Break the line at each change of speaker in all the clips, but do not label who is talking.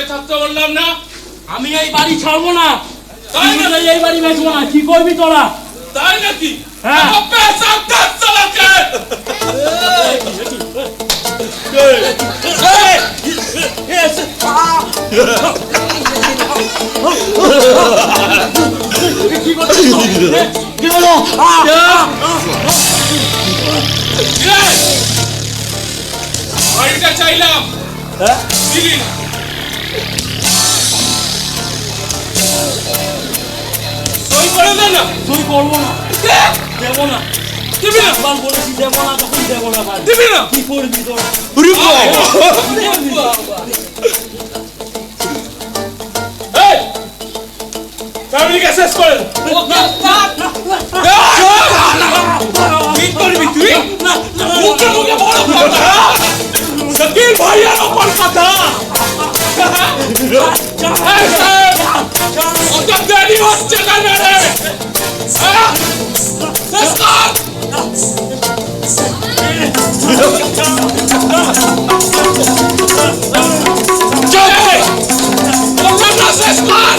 বাড়িতে থাকতে বললাম না?
আমি এই বাড়ি ছাড়বো না।
তাই না?
এই বাড়ি বেচবো না। কি করবি তোরা?
তাই নাকি?
হ্যাঁ।
पैसा 10 लाख
কি হলো?
বাড়িটা চাইলাম, দিলি না। সই করে দে না।
তুই করবো না, দেবো না।
দিবি না?
একবার বলেছি দেবো না, তখন দেবো না ভাই।
দিবি না?
কি করবি তোরা?
এই ফ্যামিলিকে শেষ করে দে। কি করবি তুই? মুখে মুখে বড় কথা, শকিল ভাইয়ের ওপর কথা। অত দেরি হচ্ছে কেন রে? শেষ কর। শেষ কর।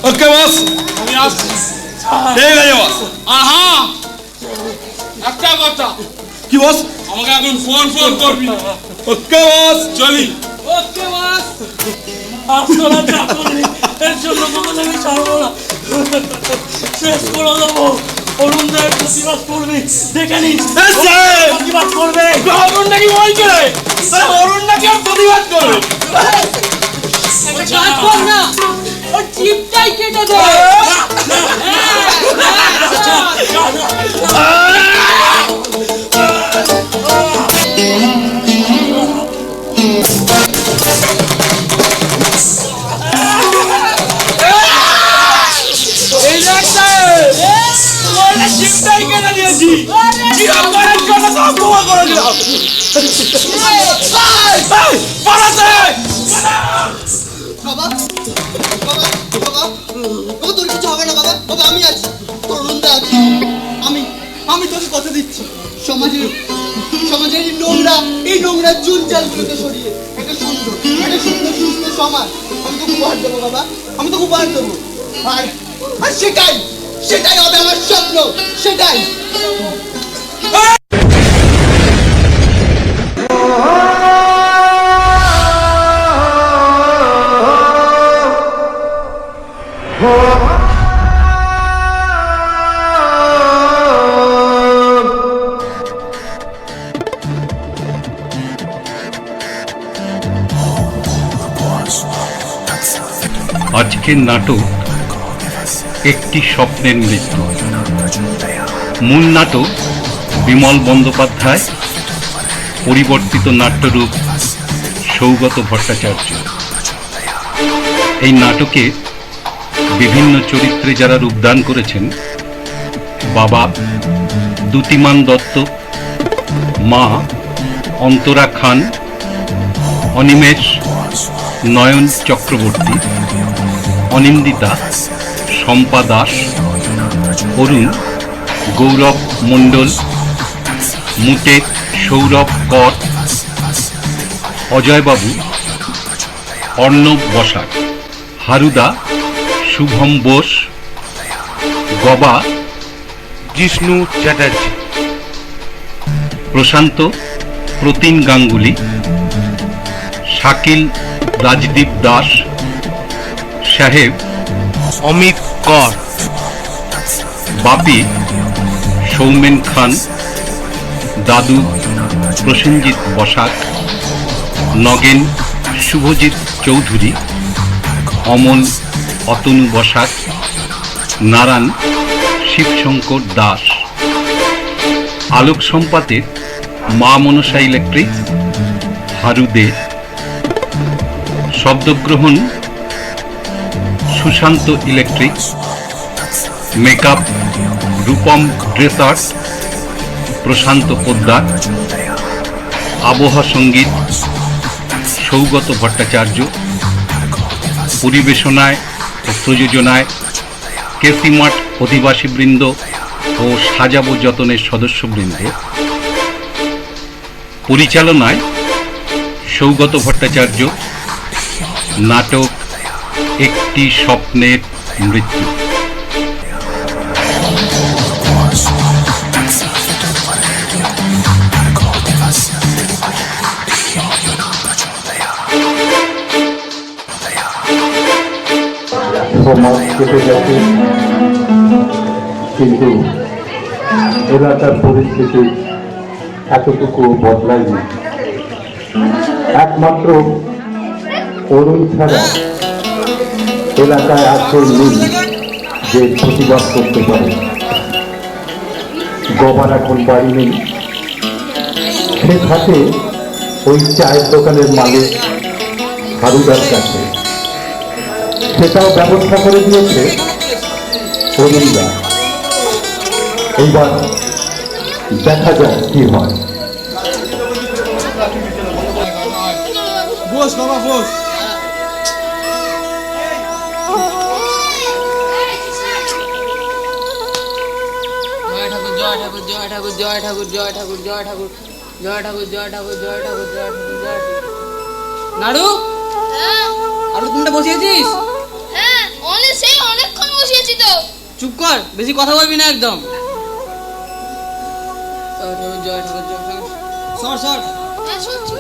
ওকে বস,
আমি আসছি।
ঠিক আছে বস।
আহা, একটা কথা,
কি বস?
আমাকে এখন ফোন করবি।
ওকে বস।
চলি।
ওকে বাস। তোরা যা করলি এর জন্য তোদের আমি ছাড়বো না। শেষ করে দেবো। অরুণ রায়ের প্রতিবাদ করবি, দেখে নিস। প্রতিবাদ করবে।
অরুণ নাকি বলছে রে? অরুণ নাকি আর প্রতিবাদ করবে?
কাজ কর না, ওর জিপটাই কেটে দে।
জিপটাই কেটে দিয়েছি। কিরম করার জন্য তো অপমান করে দিলাম। পালাতে!
বাবা বাবা বাবা বাবা তোর কিছু হবে না বাবা। বাবা আমি আছি, তোর রুমটা আছি। আমি তোকে কথা দিচ্ছি, সমাজের এই নোংরা চুনচালগুলোকে সরিয়ে একটা সুন্দর সুস্থ সমাজ আমি তোকে উপহার দেবো বাবা। আমি তোকে উপহার দেবো। আর সেটাই হবে আমার স্বপ্ন, সেটাই।
আজকের নাটক একটি স্বপ্নের মৃত্যু। মূল নাটক বিমল বন্দ্যোপাধ্যায়, পরিবর্তিত নাট্যরূপ সৌগত ভট্টাচার্য। এই নাটকে বিভিন্ন চরিত্রে যারা রূপদান করেছেন: বাবা দ্যুতিমান দত্ত, মা অন্তরা খান, অনিমেষ নয়ন চক্রবর্তী, অনিন্দিতা শম্পা দাস, অরুণ গৌরব মণ্ডল, মুটে সৌরভ কর, অজয়বাবু অর্ণব বসাক, হারুদা শুভম বোস, গবা জিষ্ণু চ্যাটার্জি, প্রশান্ত প্রতিম গাঙ্গুলি, শাকিল রাজদীপ দাস, সাহেব অমিত কর, বাপি সৌমেন খান, দাদু প্রসেনজিৎ বসাক, নগেন শুভজিৎ চৌধুরী, অমল অতনু বসাক, নারায়ণ শিবশঙ্কর দাস। আলোক সম্পাদের মা মনসা ইলেকট্রিক, হারুদে। শব্দগ্রহণ Sushanta electric, makeup Rupam dressers Prashanta Poddar, আবহ সঙ্গীত সৌগত ভট্টাচার্য, পরিবেশনায় ও প্রযোজনায় কেসিমাঠ অধিবাসীবৃন্দ ও সাজাবো যতনের সদস্যবৃন্দ, পরিচালনায় সৌগত ভট্টাচার্য, নাটক একটি স্বপ্নের মৃত্যু।
সমাজ কেটে গেছে, কিন্তু এলাকার পরিস্থিতি এতটুকু বদলায়নি। একমাত্র অরুণ ছাড়া এলাকায় আছে নেই যে প্রতিবাদ করতে পারে। গবার এখন বাড়ি নেই, সে থাকে ওই চায়ের দোকানের মালিক হারুদার কাছে। সেটাও ব্যবস্থা করে দিয়েছে অরুণদা। এইবার দেখা যাক কি হয়।
বস বাবা বস।
জয় ঠাকুর জয় ঠাকুর জয় ঠাকুর জয় ঠাকুর জয় ঠাকুর জয় ঠাকুর জয় ঠাকুর জয় ঠাকুর জয় ঠাকুর জয় ঠাকুর জয় ঠাকুর। নাড়ু আরো তিনটা বসিয়েছিস?
হ্যাঁ, অনেকক্ষণ বসিয়েছি তো।
চুপ কর, বেশি কথা বলবি না একদম। জয় ঠাকুর জয় ঠাকুর। সর সর।
হ্যাঁ, শুনছি।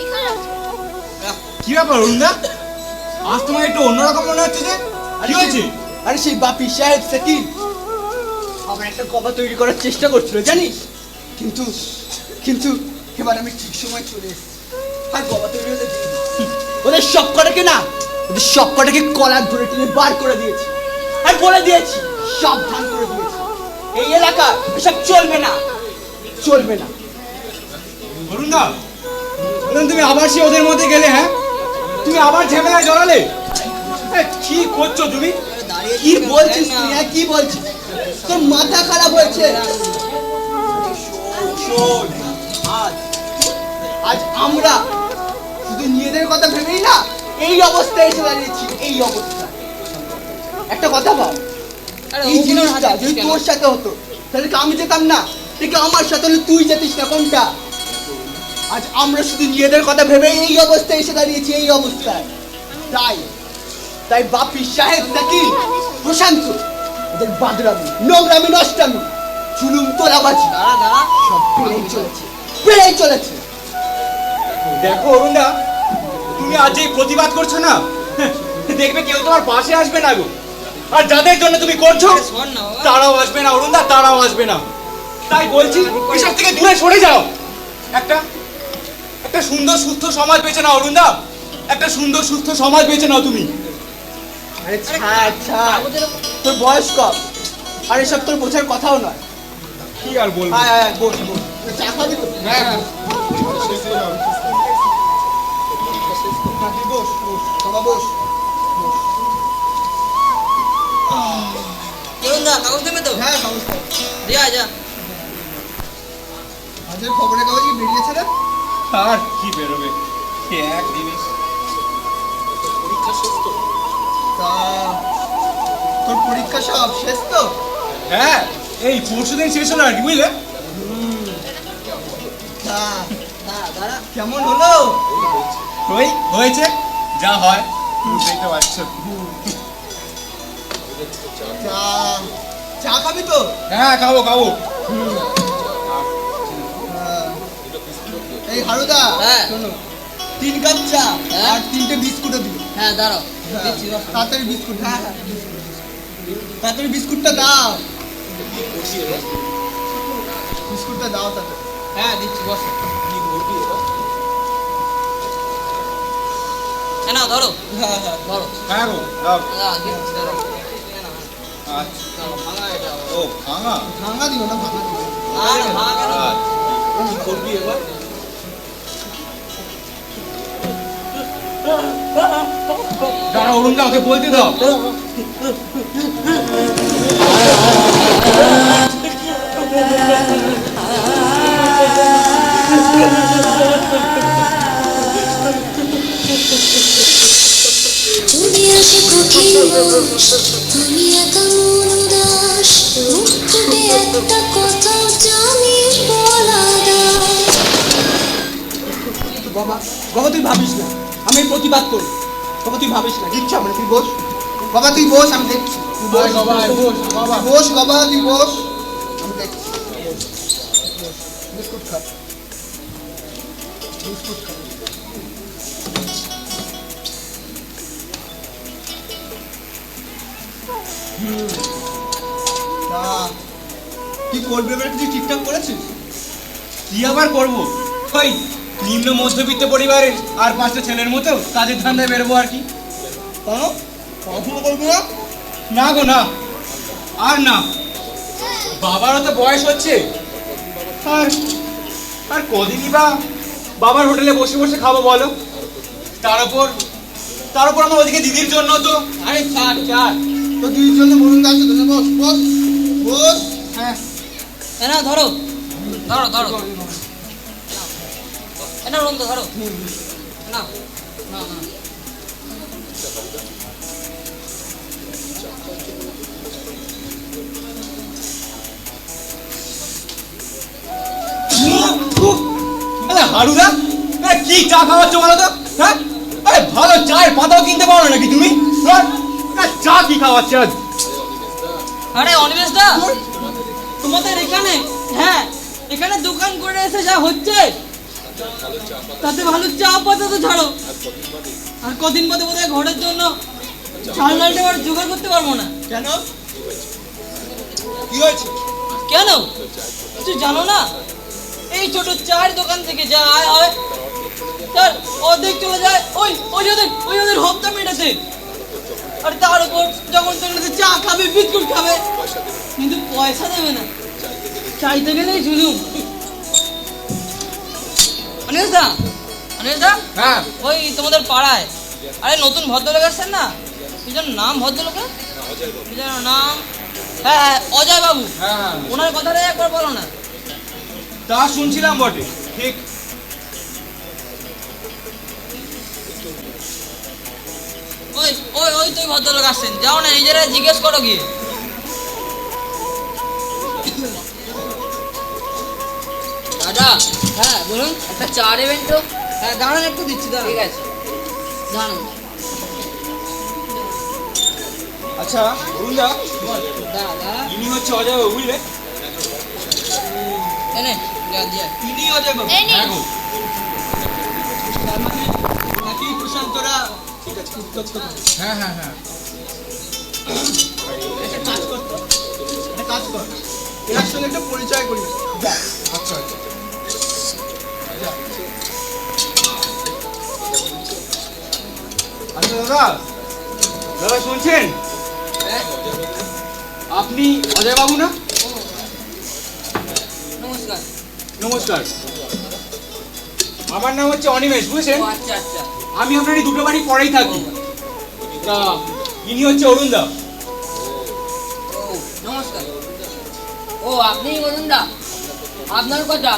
এখানে আছে।
কি ব্যাপার অরুণদা, আজ তোমার একটু অন্যরকম মনে হচ্ছে যে? কি হয়েছে?
আরে সেই বাপি সাহেব সাকিব আমার একটা গবা তৈরি করার চেষ্টা করছিল জানিস, কিন্তু কিন্তু এবার আমি ঠিক সময় চলে এসেছি। আর গবা তৈরি হতে দিইনি। ওদের সব কটাকে না, ওদের সব কটাকে কলার ধরে টেনে বার করে দিয়েছি আর বলে দিয়েছি, সাবধান করে দিয়েছি, এই এলাকা এসব চলবে না, চলবে না।
অরুণদা, তুমি আবার সে ওদের মধ্যে গেলে? হ্যাঁ, তুমি আবার ঝামেলায় জড়ালে? কি করছো তুমি?
কি বলছিস তুই? হ্যাঁ, কি বলছিস? তোর মাথা খারাপ হয়েছে? শোন, আজ আমরা শুধু নিজেদের কথা ভেবেই না এই অবস্থায় এসে দাঁড়িয়েছি, এই অবস্থা। একটা কথা ভাব, এই জিনিসটা যদি তোর সাথে হতো তাহলে কি আমি যেতাম না? ঠিক আমার সাথে হলে তুই যেতিস না, কোনটা? আজ আমরা শুধু নিজেদের কথা ভেবে এই অবস্থায় এসে দাঁড়িয়েছি, এই অবস্থায়। তাই বাপি সাহেব নাকি প্রশান্ত ওদের বাদরামি, নোংরামি, নষ্টামি, চুলুম তোলাবাজি সব বেড়েই চলেছে, বেড়েই চলেছে।
দেখো অরুণদা, তুমি আজ এই প্রতিবাদ করছো না, দেখবে কেউ তোমার পাশে আসবে না গো। আর যাদের জন্য তুমি করছো তারাও আসবে না অরুণদা, তারাও আসবে না। তাই বলছি এসব থেকে দূরে সরে যাও। একটা একটা সুন্দর সুস্থ সমাজ বেছে নাও অরুণদা, একটা সুন্দর সুস্থ সমাজ বেছে নাও তুমি।
আরে ছাড় ছাড়, তোর বয়স কম, আর এসব তোর বোঝার কথাও নয়।
কি আর বলবো?
হ্যাঁ হ্যাঁ, বস বস, চা খাবি তো?
হ্যাঁ,
বস বস বাবা, বস।
কাগজ দেবে তো?
হ্যাঁ, নমস্কার।
দিয়া যা।
আজকের খবরের কাগজ কি বেরিয়েছে রে?
আর কি বেরোবে, সে এক জিনিস।
তা তোর পরীক্ষা সব শেষ তো?
হ্যাঁ, এই পরশুদিন শেষ হলো আর কি, বুঝলে?
তা দাঁড়া, কেমন হলো?
ওই হয়েছে যা হয়, বুঝতেই তো পারছো।
চা খাবি তো?
হ্যাঁ, খাবো খাবো।
এই হারুদা,
হ্যাঁ।
শোনো, 3 কাপ চা
হ্যাঁ।
আর 3টে বিস্কুটও দিও।
হ্যাঁ দাঁড়াও, দিচ্ছি বস।
তাড়াতাড়ি বিস্কুট, হ্যাঁ হ্যাঁ, তাড়াতাড়ি বিস্কুটটা দাও, বিস্কুটটা দাও তাড়াতাড়ি।
হ্যাঁ দিচ্ছি বস। নাও ধরো।
হ্যাঁ হ্যাঁ,
ধরো।
হ্যাঁ গো, দাও।
দিচ্ছি ধরো।
আচ্ছা,
দাও, ভাঙা এটা।
ও ভাঙা।
ভাঙা দিও না, ভাঙা দিও।
আরে ভাঙা কেন?
কি করবি এবার?
আ
দাঁড়া অরুণদা, ওকে বলতে দাও।
যদি আসে কঠিন বয়স, তুমি একা মন উদাস, মুখ ফুটে একটা কথা জানি বলা দাস।
বাবা, বাবা তুই ভাবিস না, আমি প্রতিবাদ করি। বাবা তুই ভাবিস না, কিচ্ছু হবে না, তুই বস। বাবা তুই বস, আমি দেখছি। তুই বস
বাবা, বস, বাবা।
বস বাবা, তুই বস, আমি দেখছি। বিস্কুট খা, বিস্কুট খা। তা কি করবি এবার, কিছু ঠিকঠাক করেছিস?
কি আবার করবো? ওই নিম্ন মধ্যবিত্ত পরিবারের আর 5টা ছেলের মতো কাজের ধান্দায় বেরোবো আর কি।
কেন পড়াশোনা করবি না?
না গো না, আর না। বাবারও তো বয়স হচ্ছে, আর আর কদিনই বা বাবার হোটেলে বসে বসে খাবো বলো? তার উপর আমার ওদিকে দিদির জন্য তো, আরে ছাড় ছাড়।
তো দিদির জন্য বলুন আসছে তো, বস বস বস। হ্যাঁ
এনা ধরো ধরো ধরো এনা রন্ত ধরো না না না
আরে হারুদা, আরে কি চা খাওয়াচ্ছ বলো তো? হ্যাঁ, আরে ভালো চায়ের পাতাও কিনতে পারো নাকি তুমি? হ্যাঁ? আরে চা কি খাওয়াচ্ছ আজ?
আরে অনিমেষ দা, তোমাদের এখানে, হ্যাঁ এখানে দোকান করে এসে যা হচ্ছে তাতে ভালো চা পাতা তো ছাড়ো, আর কদিন বাদে বোধহয় ঘরের জন্য চাল ডালটা আর জোগাড় করতে পারবো না।
কেন, কি হয়েছে?
কেন কিছু জানো না? এই ছোট চায়ের দোকান থেকে যা আয় হয় তার অর্ধেক চলে যায় ওদের হপ্তা মেটাতে, আর তার উপর যখন তোমরা চা খাবে বিস্কুট খাবে কিন্তু পয়সা দেবে না, চাইতে গেলেই জুলুম। অনিল দা
হ্যাঁ,
ওই তোমাদের পাড়ায় আরে নতুন ভদ্রলোক আসছেন না, কি যেন নাম ভদ্রলোকের, কি যেন নাম, হ্যাঁ অজয় বাবু,
হ্যাঁ,
ওনার কথাটা একবার বলো না।
তা শুনছিলাম বটে, ঠিক।
ওই ওই ওই তুই ভদ্রলোক আসছেন, যাও না নিজেরা জিজ্ঞেস করো গিয়ে। দাদা, হ্যাঁ বলুন, একটা চা দেবেন তো? হ্যাঁ দাঁড়ান একটু দিচ্ছি, দাঁড়ান। ঠিক আছে দাঁড়ান।
আচ্ছা অরুণদা,
দাদা
ইনি হচ্ছে অজয় বাবু, বুঝলে?
এনে দিয়া
ইনি অজয় বাবু।
এই নিন।
হ্যাঁ গো।
তার মানে নাকি প্রশান্তরা ঠিক আছে, খুব কাজ করতো।
হ্যাঁ হ্যাঁ হ্যাঁ,
একটা কাজ করতো, একটা কাজ কর, এর সঙ্গে একটা পরিচয় করি।
আচ্ছা আচ্ছা। আচ্ছা দাদা, দাদা শুনছেন? আপনি অজয় বাবু না?
নমস্কার।
নমস্কার, আমার নাম হচ্ছে অনিমেষ, বুঝছেন?
ও আচ্ছা আচ্ছা,
আমি আপনার এই দুটো বাড়ি পরেই থাকি। তা ইনি হচ্ছে অরুণদা।
ও নমস্কার। ও আপনি বলুন দা, আপনার কথা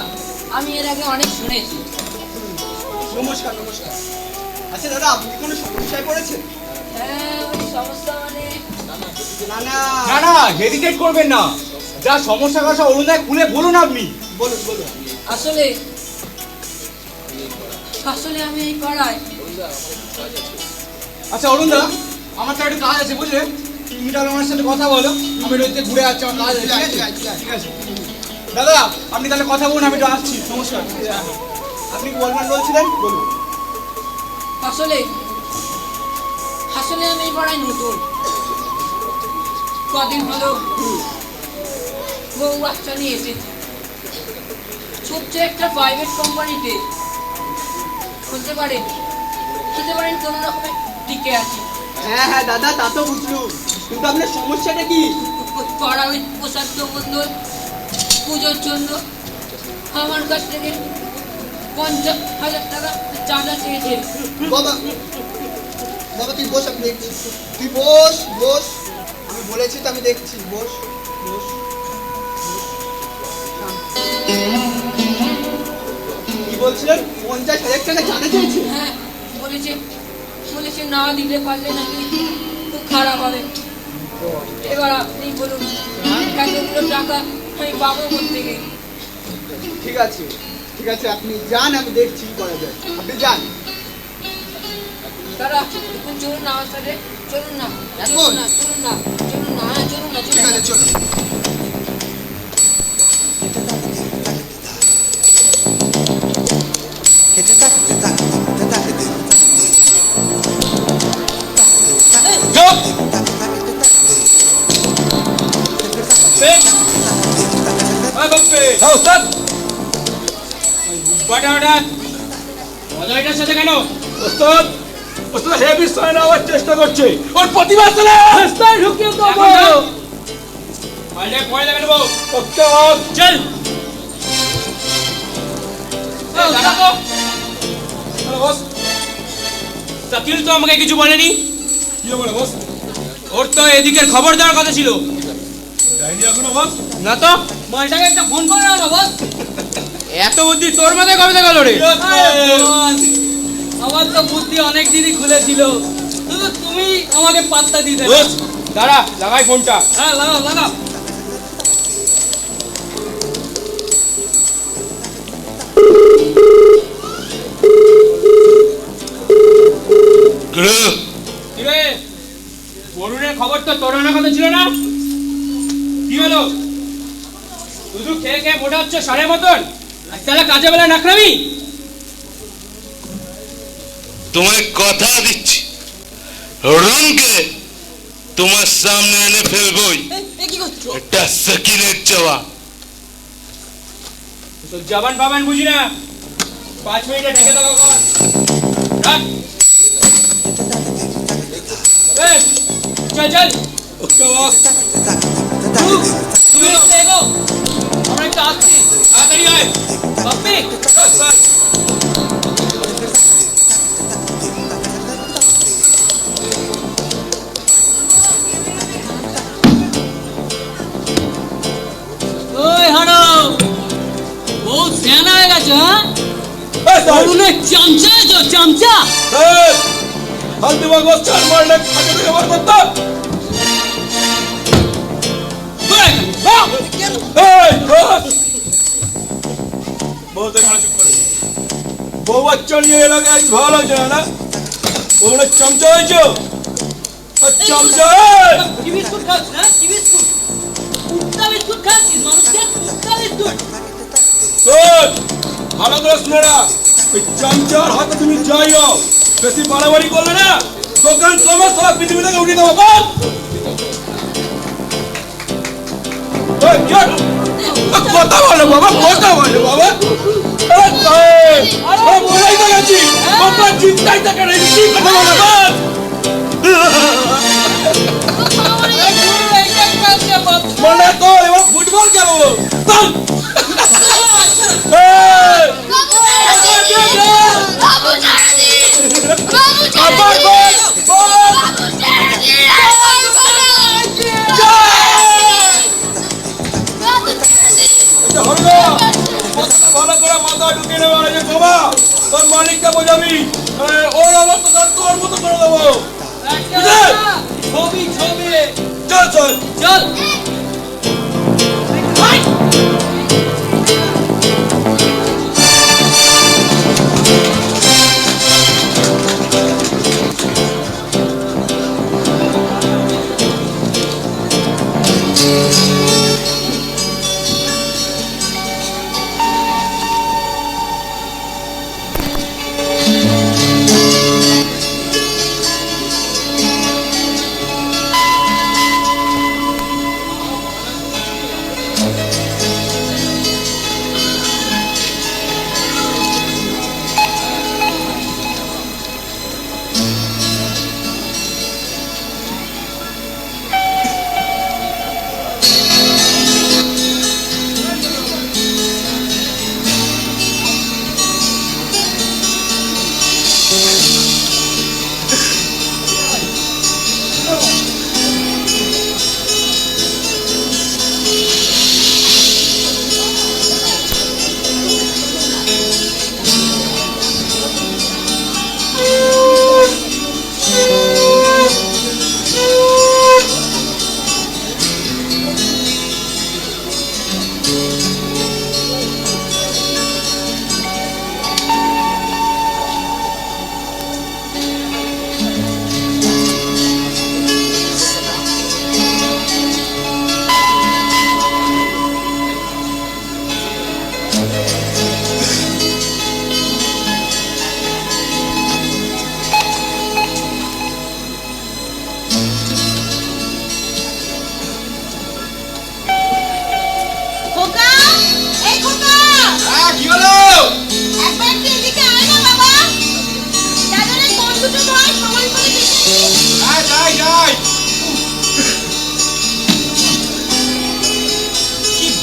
আমি এর আগে অনেক শুনেছি।
নমস্কার নমস্কার। আচ্ছা দাদা, আপনি কি কোনো সমস্যায় পড়েছেন?
হ্যাঁ ওই সমস্যা মানে,
না না,
না না, হেজিটেট করবেন না, যা সমস্যা কথা অরুণদা খুলে বলুন আপনি।
বলুন বলুন।
আসলে আমি এই পাড়ায়,
আচ্ছা অরুণদা, আমার তো একটা কাজ আছে, বুঝলে? 3 মিনিট আমার সাথে কথা বলো, আমি রোজতে ঘুরে যাচ্ছি, আমার কাজ আছে, ঠিক আছে? ঠিক আছে দাদা, আপনি তাহলে কথা বলুন, আমি একটু আসছি। নমস্কার। আপনি কি বলবেন বলছিলেন? বলুন।
আসলে আমি এই পাড়ায় নতুন, কদিন হলো বউ বাচ্চা নিয়ে এসেছি, ছোট্ট একটা প্রাইভেট কোম্পানিতে বলতে পারেন কোনো রকমে টিকে আছি।
হ্যাঁ হ্যাঁ দাদা, তা তো বুঝলুম, কিন্তু আপনার সমস্যাটা কি?
পাড়া ওই প্রসাদ্য মন্ডল পুজোর জন্য আমার কাছ থেকে 50,000 টাকা চাঁদা চেয়েছে।
বাবা বাবা তুই বস, আমি দেখছি। তুই বস বস, আমি বলেছি তো, আমি দেখছি। বস বস। কি বলছিলেন? 50,000 টাকা জানা চাইছে?
হ্যাঁ বলেছে বলেছে না দিতে পারলে নাকি খুব খারাপ হবে। এবার আপনি বলুন এতগুলো টাকা আমি পাবো কোত্থেকে?
ঠিক আছে ঠিক আছে, আপনি যান, আমি দেখছি কি করা যায়। আপনি যান।
দাদা এখন চলুন না আমার সাথে, চলুন না চলুন না চলুন না চলুন না, হ্যাঁ চলুন না
ঠিক
চলুন
আছে,
না।
চলুন।
চুপ! হ্যাঁ, ওস্তাদ।
অজয়টার সাথে কেন?
ওস্তাদ, ওস্তাদ হেভি সাইন নেওয়ার চেষ্টা করছে। ওর প্রতিবাদ চলে রাস্তায় ঢুকিয়ে দেবো।
মালটা পরে দেখে নেবো।
ওস্তাদ,
চল। দাঁড়া তো।
Hello boss.
শাকিল তো আমাকে কিছু বলেনি।
কি বলে বস?
ওর তো এদিকের খবর দেওয়ার কথা ছিল।
যাইনি এখনো বস?
না তো, মালটাকে একটা ফোন করে না বস। এত বুদ্ধি তোর মাথায় কবে গেল রে?
আমার তো বুদ্ধি অনেক দিনই খুলেছিল, শুধু তুমি আমাকে পাত্তা দিতে না।
বস, দাঁড়া, লাগাই ফোনটা।
হ্যাঁ লাগাও লাগাও।
কি রে, বরুণের খবর তো তোর আনার কথা ছিল না? কি হলো? শুধু খেয়ে খেয়ে মোটা হচ্ছে সারের মতন, আর তাহলে কাজে বেলা নাকরামি।
তোমায় কথা দিচ্ছি, রুমকে তোমার সামনে এনে ফেলবই।
কি করছো?
এটা সাকিনের জবাব।
তো জবান বাবান বুঝি না, 5 মিনিটে ঢেকে দেবো। রাখ। এই, চল চল।
ওকে বস।
তুমি একটু এগো, আমরা একটু আসছি।
তাড়াতাড়ি আয়।
বাপ্পি ওই হানো, বহুত সেনা হয়ে গেছে। হ্যাঁ অরুণের চামচা তো চামচা।
ফালতু বস, চার মারলে খাটে থেকে বার করতাম। এই বস! বউ তো এখানে চুপ করে। বউ বাচ্চা নিয়ে এলাকায় আজ ভালো লাগছে না, না? ও মনে হয় চামচা হয়েছে। আর চামচা এই!
কি বিস্কুট খাচ্ছিস? হ্যাঁ কি বিস্কুট? কুত্তা বিস্কুট খাচ্ছিস? মানুষকে কুত্তা বিস্কুট?
শোন, ভালো করে শুনে রাখ, ওই চামচার হাতে তুমি যাইও, বেশি বাড়াবাড়ি করলে না দোকান তোমার সারা পৃথিবী থেকে উঠিয়ে দেবো। বল! এই, চল! কথা বলো বাবা, কথা বলো বাবা। বলেই তো গেছি, কথা চিন্তাই থাকে না, কি কথা বলো বল! মনে তো এবার ফুটবল খেলবো। চল! এই!
বাবু ছেড়ে দিন! বাবু ছেড়ে
আবার
দিন!
বল! বল!
বাবু ছেড়ে দিন! আর মারবো না! বাবু ছেড়ে দিন!
এটা হলো না। ভালো করে মাথা ঢুকিয়ে নেবে আর এই যে বাবা, তোর মালিককে বোঝাবি, ওর অবস্থা তোর মতো করে দেবো। বুঝলে?
ছবি ছবি
চল চল।
চল।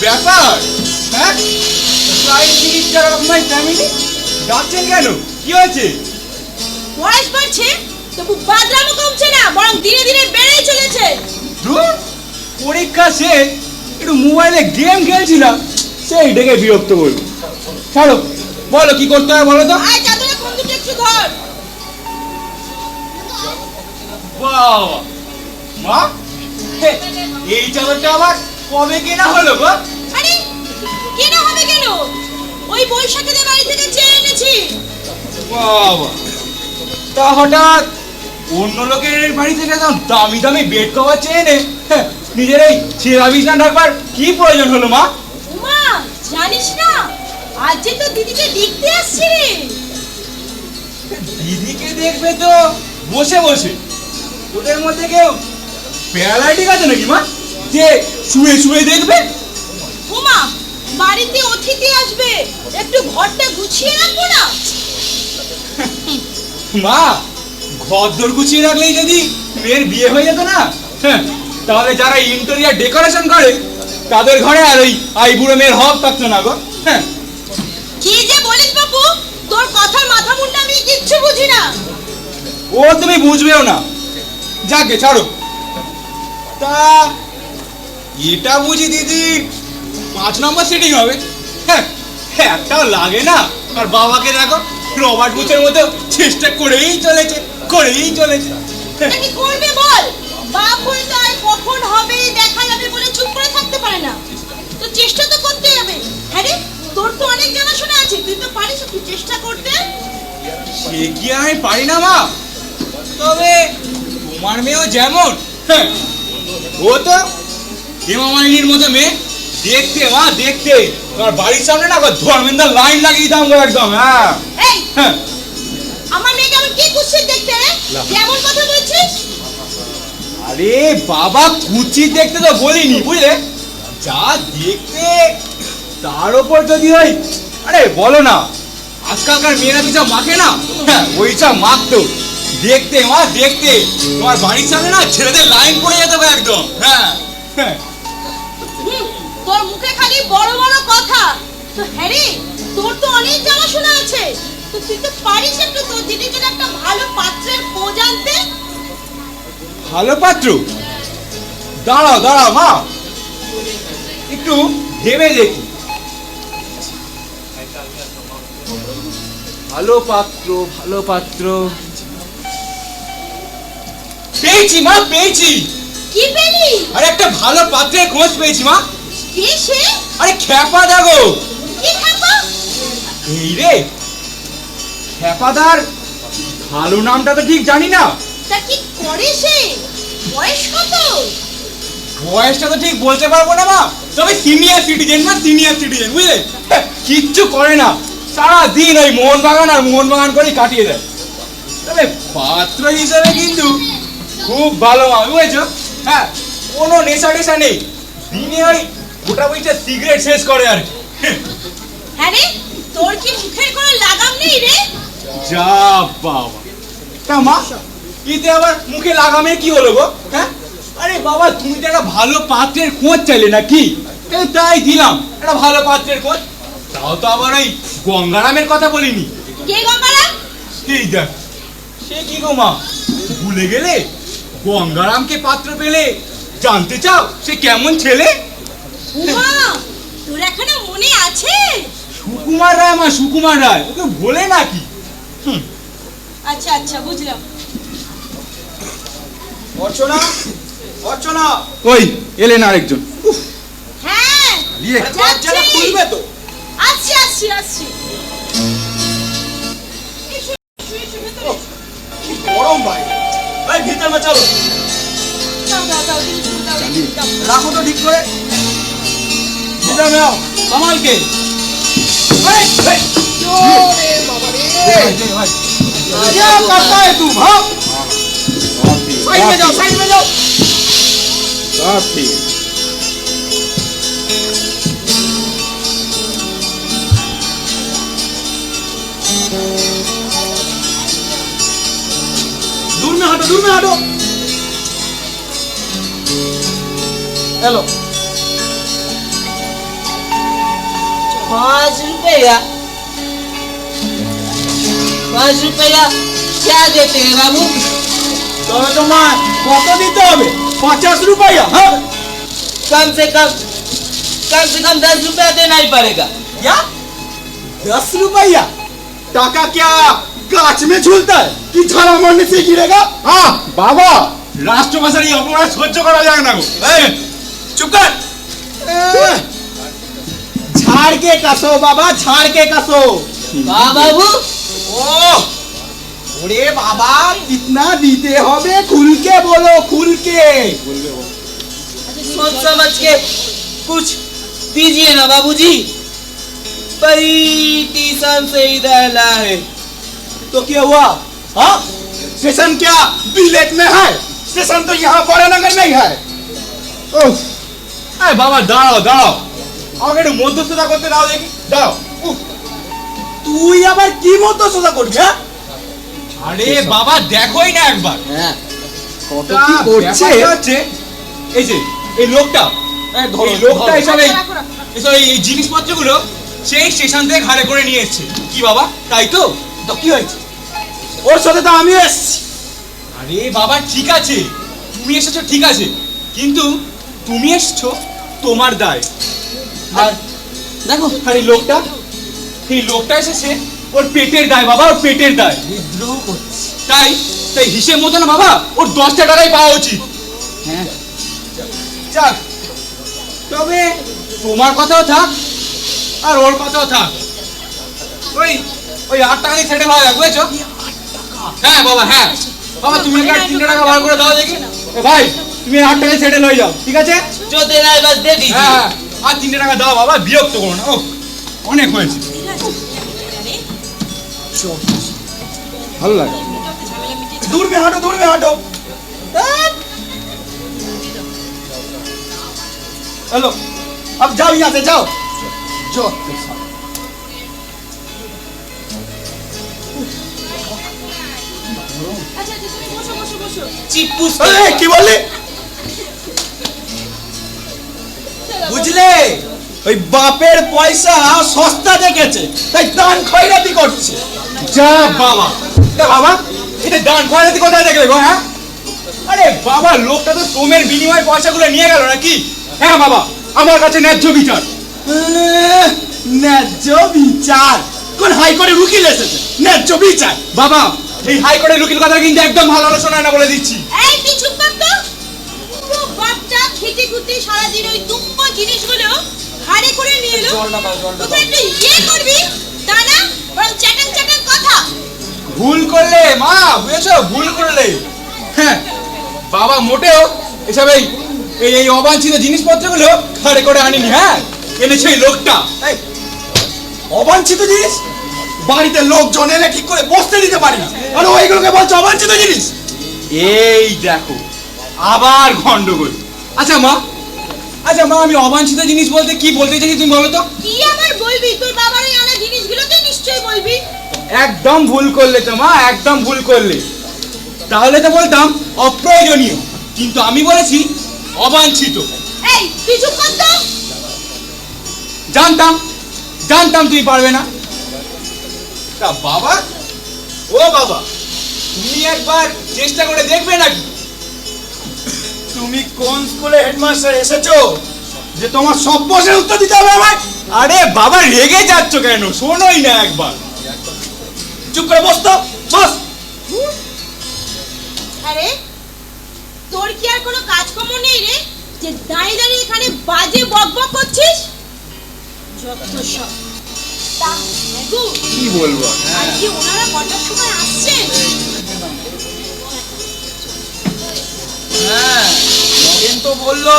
ব্যাপার? হ্যাঁ, prime minister of my family ডাকছেন কেন? কি হয়েছে?
বয়স বাড়ছে তবু বাদরামো কমছে না, বরং দিনে দিনে বেড়েই চলেছে।
ধুর, পরীক্ষা শেষ, একটু মোবাইলে গেম খেলছিলাম, সেই ডেকে বিরক্ত করবো। ছাড়ো, বলো কি করতে হবে বলো তো।
আয় চাদরে ফোন দুটো একটু ধর।
বাবা মা, এই চাদরটা আবার কবে কেনা হলো গো?
আরে কেন হবে কেন, ওই বৈশাখীদের বাড়ি থেকে চেয়ে এনেছি।
বাবা, তা হঠাৎ অন্য লোকের বাড়ি থেকে দামি দামি বেড কভার চেয়ে এনে নিজের এই ছেঁড়া বিছানা ঢাকবার কি প্রয়োজন হলো মা?
উমা, জানিস না আজ যে তো দিদিকে দেখতে আসছি রে।
দিদিকে দেখবে তো বসে বসে, ওদের মধ্যে কেউ প্যারালাইটিক আছে নাকি মা, যে শুয়ে শুয়ে দেখবে?
উমা, বাড়িতে অতিথি আসবে, একটু ঘরটা গুছিয়ে রাখবো না?
মা, ঘরদোর গুছিয়ে রাখলেই যদি মেয়ের বিয়ে হয়ে যেত না, তাহলে যারা ইন্টেরিয়ার ডেকোরেশন করে তাদের ঘরে আর ওই আইবুড়ো মেয়ের হক থাকতো না গো।
কি যে বলিস বাপু, তোর কথার মাথা মুন্ডা আমি কিচ্ছু বুঝি না।
ও তুমি বুঝবেও না, যাকে ছাড়ো। তা এটা বুঝি দিদি 5 নম্বর সেটিং হবে? একটাও লাগে না। আর বাবাকে দেখো, রবার্ট বুথের মতো চেষ্টা করেই চলেছে।
এটা কি করবে বল? বাপ হয়ে যায়, কখন হবে দেখা যাবে বলে চুপ করে থাকতে পারে না। তো চেষ্টা তো করতেই হবে। হ্যাঁ রে, তোর তো অনেক জানাশোনা আছে, তুই তো পারিস একটু চেষ্টা করতে।
সে কি আমি পারি না মা? তবে তোমার মেয়েও যেমন, ও তো হেমা মালিনীর মতো মেয়ে দেখতে মা, দেখতে। তোমার বাড়ির সামনে না ধর্মেন্দ্র লাইন লাগিয়ে দাম গো একদম।
এই, আমার মেয়েকে আমি কি কুৎসিত দেখতে রে? কেমন কথা বলছিস?
আরে বাবা, কুচি দেখতে তো বলিনি, বুঝলে? যা দেখতে তার উপর যদি হয়, আরে বলো না, আজকালকার মেয়েরা যা মাখে না, ওইটা মাখতো। দেখতে মা, দেখতে। তোমার বাড়ির সামনে না ছেলেদের লাইন পড়ে যেতে হবে একদম।
তোর মুখে খালি বড় বড় কথা। তো হ্যাঁ রে, তোর তো অনেক জানাশোনা আছে, তো তুই তো পারিস একটু তোর দিদির জন্য একটা ভালো পাত্রের খোঁজ আনতে।
ভালো পাত্র? দাঁড়াও মা, একটু ভেবে দেখি। ভালো পাত্র পেয়েছি মা, পেয়েছি।
কি পেলি?
আরে একটা ভালো পাত্রের খোঁজ পেয়েছি মা।
কে সে?
আরে খ্যাপা দাগো।
কি খাবা?
এই রে, খ্যাপাদার ভালো নামটা তো ঠিক জানি না।
তা কি করে সে? বয়স কত?
বয়সটা তো ঠিক বলতে পারবো না মা, তবে সিনিয়র সিটিজেন, বুঝলে? কিচ্ছু করে না, সারাদিন ওই মোহনবাগান করেই কাটিয়ে দেয়। তবে পাত্র হিসেবে কিন্তু খুব ভালো মা, বুঝেছো? কোনো নেশা নেই, দিনে ওই গোটা বইটা সিগারেট শেষ করে আর।
হ্যাঁ রে, তোর কি মুখের কোনো লাগাম নেই রে?
যা বাবা, তা মা এতে আবার মুখে লাগামে কি হলো গো? আরে বাবা, তুমি তো একটা ভালো পাত্রের খোঁজ চাইলে না কি? তাই দিলাম একটা ভালো পাত্রের খোঁজ। তাও তো আবার ওই গঙ্গারামের কথা বলিনি।
কে গঙ্গারাম?
এই দেখ, সে কি গো মা, ভুলে গেলে? গঙ্গারামকে পাত্র পেলে জানতে চাও সে কেমন ছেলে?
উমা, তোর এখনো মনে আছে?
সুকুমার রায় মা, সুকুমার রায়, ওকে ভোলে নাকি?
আচ্ছা বুঝলাম।
অর্চনা ওই এলেন আরেকজন।
হ্যাঁ,
দরজাটা খুলবে তো?
আসছি।
গরম ভাই, ভিতর মে চলো।
দাও,
রাখো তো ঠিক করে। ভিতর মে आओ, कमाल के। क्या करता है तू? भाग, साइड में जाओ। सब ठीक है। दूर में हटो। हेलो,
₹5 ₹5 क्या देते हैं बाबू?
তবে তোমার কত দিতে হবে? 50 रुपया? हाँ
कम से कम ₹10 देना ही पड़ेगा।
क्या 10 रुपया? টাকা क्या গাছ में झूलता है कि ঝাড়া मारने से गिरेगा? हाँ বাবা, রাষ্ট্রভাষার এই অপমান সহ্য করা যায় না গো। এই চুপ কর। झाड़ के कसो बाबा, झाड़ के कसो।
वाह बाबू,
ओ ওরে বাবা, कितना দিতে হবে? खुल के बोलो, खुल के।
सोच समझ के कुछ दीजिए ना बाबूजी। बड़ी टीसन से इधर लाए।
तो क्या हुआ? हाँ स्टेशन क्या बिलेट में है? स्टेशन तो यहाँ बड़ानगर में ही है। उफ, अरे बाबा दाঁড়াও দাঁড়াও, আমাকে একটু মধ্যস্থতা করতে দাও দেখি, দাও। তুই আবার কি মধ্যস্থতা করবি? হ্যাঁ আরে বাবা দেখোই না একবার।
হ্যাঁ,
কত কি করছে হচ্ছে এই যে এই লোকটা, এই লোকটা এসব এই জিনিসপত্রগুলো সেই স্টেশন থেকে ঘাড়ে করে নিয়ে এসেছে। কি বাবা তাই তো? তো কি হয়েছে? ওর সাথে তো আমি এসেছি। আরে বাবা ঠিক আছে, তুমি এসেছো ঠিক আছে, কিন্তু তুমি এসেছো তোমার দায়। আর
দেখো
আর এই লোকটা এসেছে ওর পেটের দায় বাবা, ওর পেটের দায়।
বিদ্রোহ করছে।
তাই তাই হিসেব মতো না বাবা, ওর 10টা টাকাই পাওয়া উচিত।
হ্যাঁ,
যাক, তবে তোমার কথাও থাক আর ওর কথাও থাক, ওই 8 টাকা দিয়ে সেটেল হয়ে যাক, বুঝেছো? হ্যাঁ বাবা, হ্যাঁ বাবা, তুমি একটা 3 টাকা বার করে দাও দেখি। এ ভাই, তুমি 8 টাকায় সেটেল হয়ে যাও, ঠিক আছে?
जो देना है बस दे दीजिए।
হ্যাঁ, আর 3 টাকা দাও বাবা, বিরক্ত করো না। ও অনেক হয়েছে, ভালো লাগে। दूर में हटो, दूर में हटो। हेलो, अब जाओ यहाँ से, जाओ जाओ।
আচ্ছা তুমি বসো বসো বসো।
চিপুস
কি বললি? বুঝলে, ওই বাপের পয়সা সস্তা দেখেছে তাই দান খয়রাতি করছে। যা বাবা, বাবা এটা দান খয়রাতি কোথায় দেখলে গো? হ্যাঁ আরে বাবা, লোকটা তো শ্রমের বিনিময়ে পয়সাগুলো নিয়ে গেল নাকি? হ্যাঁ বাবা, আমার কাছে ন্যায্য বিচার। ন্যায্য বিচার? কোন হাইকোর্টের উকিল এসেছে ন্যায্য বিচার? বাবা, এই হাইকোর্টের উকিল কথা কিন্তু একদম ভালো আলোচনা না, বলে দিচ্ছি।
এই তুই চুপ কর তো। পুরো বাপটা খেটে খুঁটে সারা দিন ওই দুম্বা জিনিসগুলো ঘাড়ে করে নিয়ে এলো। তুই একটু ইয়ে করবি তা না, বরং চ্যাটাং চ্যাটাং কথা।
ভুল করলে মা, বুঝেছো? ভুল করলে। হ্যাঁ বাবা, মোটেও এসব এই অবাঞ্ছিত জিনিসপত্রগুলো ঘাড়ে করে আনিনি। হ্যাঁ, এনেছে এই লোকটা। অবাঞ্ছিত জিনিস? বাড়িতে লোকজন এলে ঠিক করে বসতে দিতে পারি না, আর ওইগুলোকে বলছো অবাঞ্ছিত জিনিস? এই দেখো আবার গন্ডগোল। আচ্ছা মা, আমি অবাঞ্ছিত জিনিস বলতে কি বলতে চাইছি তুমি বলো তো?
কি আবার বলবি? তোর বাবার এই আনা জিনিসগুলোকে নিশ্চয়ই বলবি।
একদম ভুল করলে তো মা, একদম ভুল করলে। তাহলে তো বলতাম অপ্রয়োজনীয়, কিন্তু আমি বলেছি অবাঞ্ছিত।
এই তুই চুপ কর তো।
জানতাম তুমি পারবে না। তা বাবা, ও বাবা, তুমি একবার চেষ্টা করে দেখবে নাকি? তুমি কোন স্কুলে হেডমাস্টার এসেছো যে তোমার সব প্রশ্নের উত্তর দিতে হবে আমায়? আরে বাবা, রেগে যাচ্ছ কেন? শোনোই না একবার। চুপ করে বস তো, বস।
আরে তোর কি আর কোনো কাজকর্ম নেই রে যে দাঁড়িয়ে দাঁড়িয়ে এখানে বাজে বকবক করছিস? যত সব। তা গো,
কি বলবো?
আর কি ওনারা কটার সময় আসছেন?
হ্যাঁ, নগেন তো বললো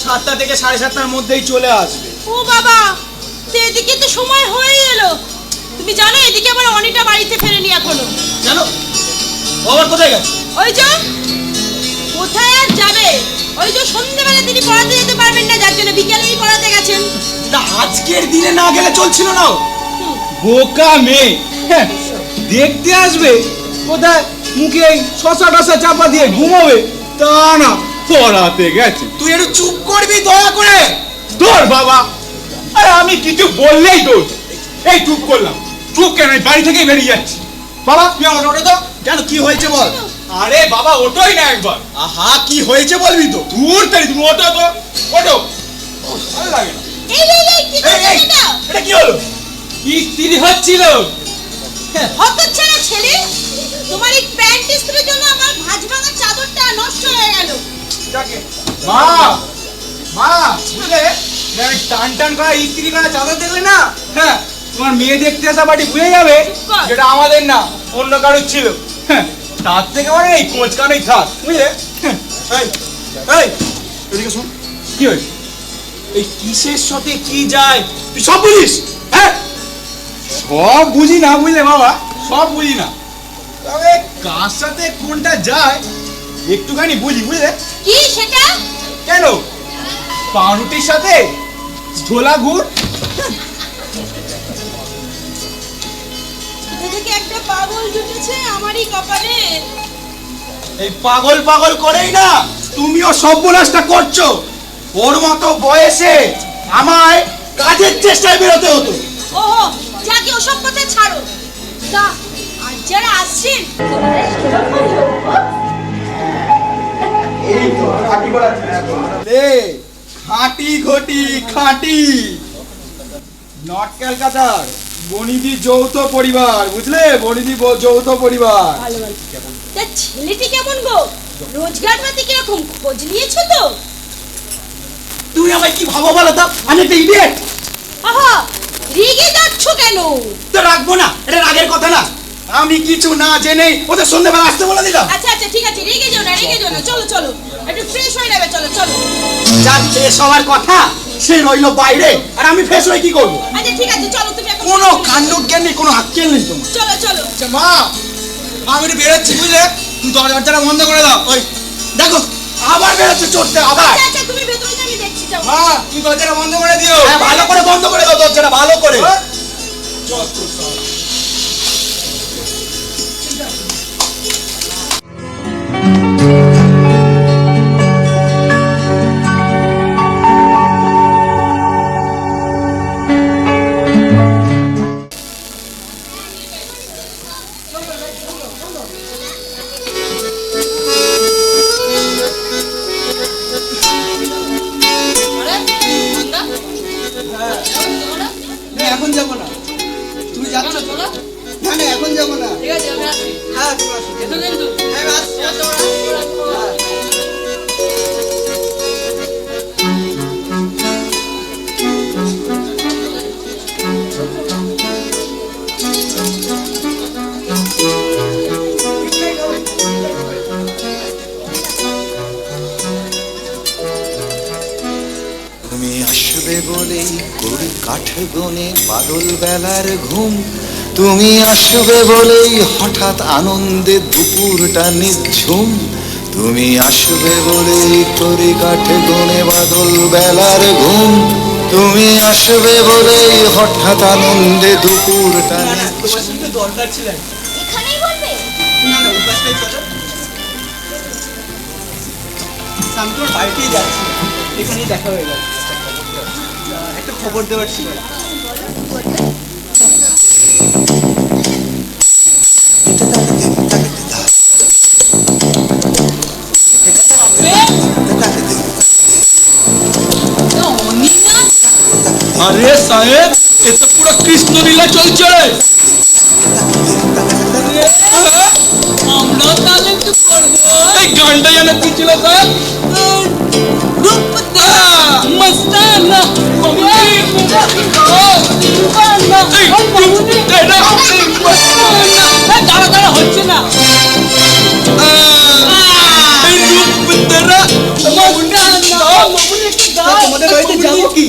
7টা থেকে 7:30টার মধ্যেই চলে আসবে।
ও বাবা, তো এদিকে তো সময় হয়ে এলো। তুমি জানো এদিকে আবার অনিটা বাড়িতে ফেরেনি এখনো।
জানো বাবার কোথায় গেছে?
ওই যে কোথায় আর যাবে, ওই যে সন্ধ্যেবেলা তিনি পড়াতে যেতে পারবেন না, যার জন্য বিকেলেই পড়াতে গেছেন।
তা আজকের দিনে না গেলে চলছিল না? বোকা মেয়ে, দেখতে আসবে কোথায় মুখে শশা টসা চাপা দিয়ে ঘুমাবে, তা না পড়াতে গেছে। তুই একটু চুপ করবি দয়া করে? তোর বাবা আরে আমি কিছু বললেই দোষ। এই চুপ করলাম। চুপ কেন, আমি বাড়ি থেকেই বেরিয়ে যাচ্ছি। বাবা তুই আমার ওটো তো।
কেন কি হয়েছে বল?
আরে বাবা ওটোই না একবার।
আহা কি হয়েছে বলবি তো।
দূর তাই তুমি ওটো তো ওটো। ভালো লাগে না।
এই কি করছিস এটা?
এটা কি হলো? ইস্ত্রি হচ্ছিল।
হতচ্ছাড়া ছেলে, তোমার এই প্যান্ট ইস্ত্রির জন্য আমার ভাঁজ ভাঙা চাদরটা নষ্ট হয়ে গেল।
মা মা বুঝলে, আমি টান টান করা ইস্ত্রি করা চাদর দেখলে না, হ্যাঁ তোমার মেয়ে দেখতে আসা বাড়ি বুঝে যাবে যেটা আমাদের না অন্য কারোর ছিল। হ্যাঁ, তার থেকে মানে এই কোচকানেই থাক বুঝলে। এই এই এদিকে শোন, কি হয়েছে? এই কিসের সাথে কি যায় তুই সব বুঝিস? হ্যাঁ সব বুঝি না বুঝলে বাবা, সব বুঝি না, তবে কার সাথে কোনটা যায় একটুখানি বুঝি বুঝলে।
কি সেটা?
কেন পাউরুটির সাথে ঝোলা গুড়?
এদিকে একটা পাগল জুটেছে আমারই কপালে।
এই পাগল পাগল করেই না তুমিও সর্বনাশটা করছো। ওর মতো বয়সে আমায় কাজের চেষ্টায় বেরোতে হতো।
ওহো, যাকে ওসব কথা ছাড়ো। তা আজ যারা আসছেন
খাঁটি ঘটি খাঁটি নর্থ ক্যালকাটার বনিদি যৌথ পরিবার, বুঝলে, বনিদি যৌথ পরিবার।
তা ছেলেটি কেমন গো? রোজগার পাতি কিরকম খোঁজ নিয়েছো তো?
তুমি আমায় কি ভাবো বলো তো? আমি একটা ইডিয়েট।
আহা, রেগে যাচ্ছ কেন?
তো রাখবো না, এটা রাগের কথা না। আমি কিছু না জেনেই ওদের সন্ধ্যাবেলা আসতে বলে দিলাম।
আচ্ছা আচ্ছা ঠিক আছে, রেগে যেও না, রেগে যেও না। চলো চলো, একটু ফ্রেশ হয়ে নেবে। চলো চলো।
যার ফ্রেশ হওয়ার কথা সে রইলো বাইরে, আর আমি ফ্রেশ হয়ে কি করবো?
আচ্ছা ঠিক আছে, চলো তুমি এখন।
কোনো কাণ্ড জ্ঞান নেই, কোনো আক্কেল নেই তোমার।
চলো চলো।
মা আমি একটু বেরোচ্ছি বুঝলে, তুমি দরজাটা বন্ধ করে দাও। ওই দেখো আবার বেরোচ্ছে চড়তে আবার।
আচ্ছা আচ্ছা, তুমি ভেতরে যাও, আমি দেখছি। যাও।
মা তুমি দরজাটা বন্ধ করে দিও। হ্যাঁ ভালো করে বন্ধ করে দাও দরজাটা, ভালো করে।
এখন যাবো না। তুমি যাচ্ছ? না না এখন যাবো না।
ঠিক আছে, আমি আসছি।
হ্যাঁ তুমি আসো।
এসো কিন্তু।
হ্যাঁ আমি আসছি। হ্যাঁ।
তুমি আসবে বলেই করি কাঠ গনে বাদল বেলার ঘুম, তুমি আসবে বলেই হঠাৎ আনন্দে দুপুরটা নিঝুম, তুমি আসবে বলেই করি কাঠ গনে বাদল বেলার ঘুম, তুমি আসবে বলেই হঠাৎ আনন্দে দুপুরটা
তোমার সাথে দরকার ছিল।
এখানেই বলবে?
না না ওই পাশটাই চলো। আমি তোমার বাড়িতেই যাচ্ছি, এখানেই দেখা হয়ে গেল। একটা খবর দেওয়ার ছিল।
আরে সাহেব, এ তো পুরো কৃষ্ণ লীলা চলছে।
আমরা তাহলে একটু করবো।
এই গানটা যেন কি ছিল স্যার?
মস্তানা দাঁড়া দাঁড়া হচ্ছে না।
তোমাদের বাড়িতে যাবো কি?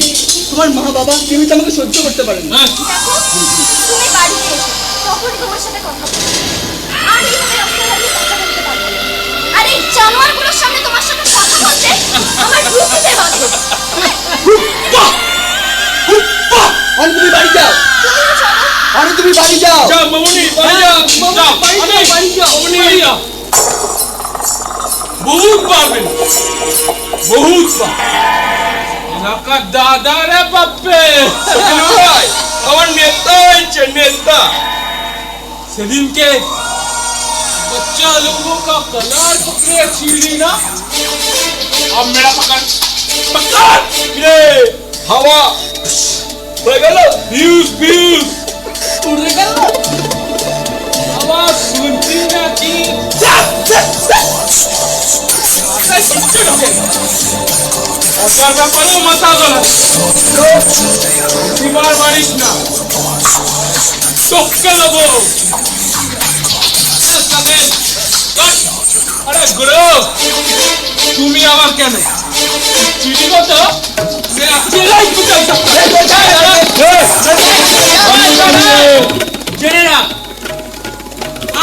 তোমার মা বাবা কেউ তো আমাকে সহ্য করতে পারে না।
দেখো, তুমি বাড়িতে এসো, তখন তোমার সাথে কথা বলবো। আর এইভাবে রাস্তায় দাঁড়িয়ে কথা বলতে পারবো না। আর এই জানোয়ারগুলোর সামনে তোমার সাথে কথা বলতে আমার রুচিতে বাধে।
অনেক তুমি বাড়ি যাও।
তুমিও চলো।
অনেক তুমি বাড়ি যাও।
যা মামুনি বাড়ি যা, যাও।
বাড়ি যাও।
মামুনি বাড়ি যা। বহুত পারবেন, বহুত পার।
দাদা রে বাপ্পে,
ভাই, আমার নেতা হয়েছে নেতা।
সেদিনকে बच्चा लोगों का कलर पकड़े छीली ना,
अब मेरा पकड़ पकड़ रे हवा হয়ে গেল ফিউজ ফিউজ
उड़ गया आवाज सुनती ना कि
ওটার ব্যাপারেও মাথা গলা এবার মারিস না, টপকে দেবো। আরে গুরু, তুমি আবার কেন চিঠি কত
জেনে রাখ,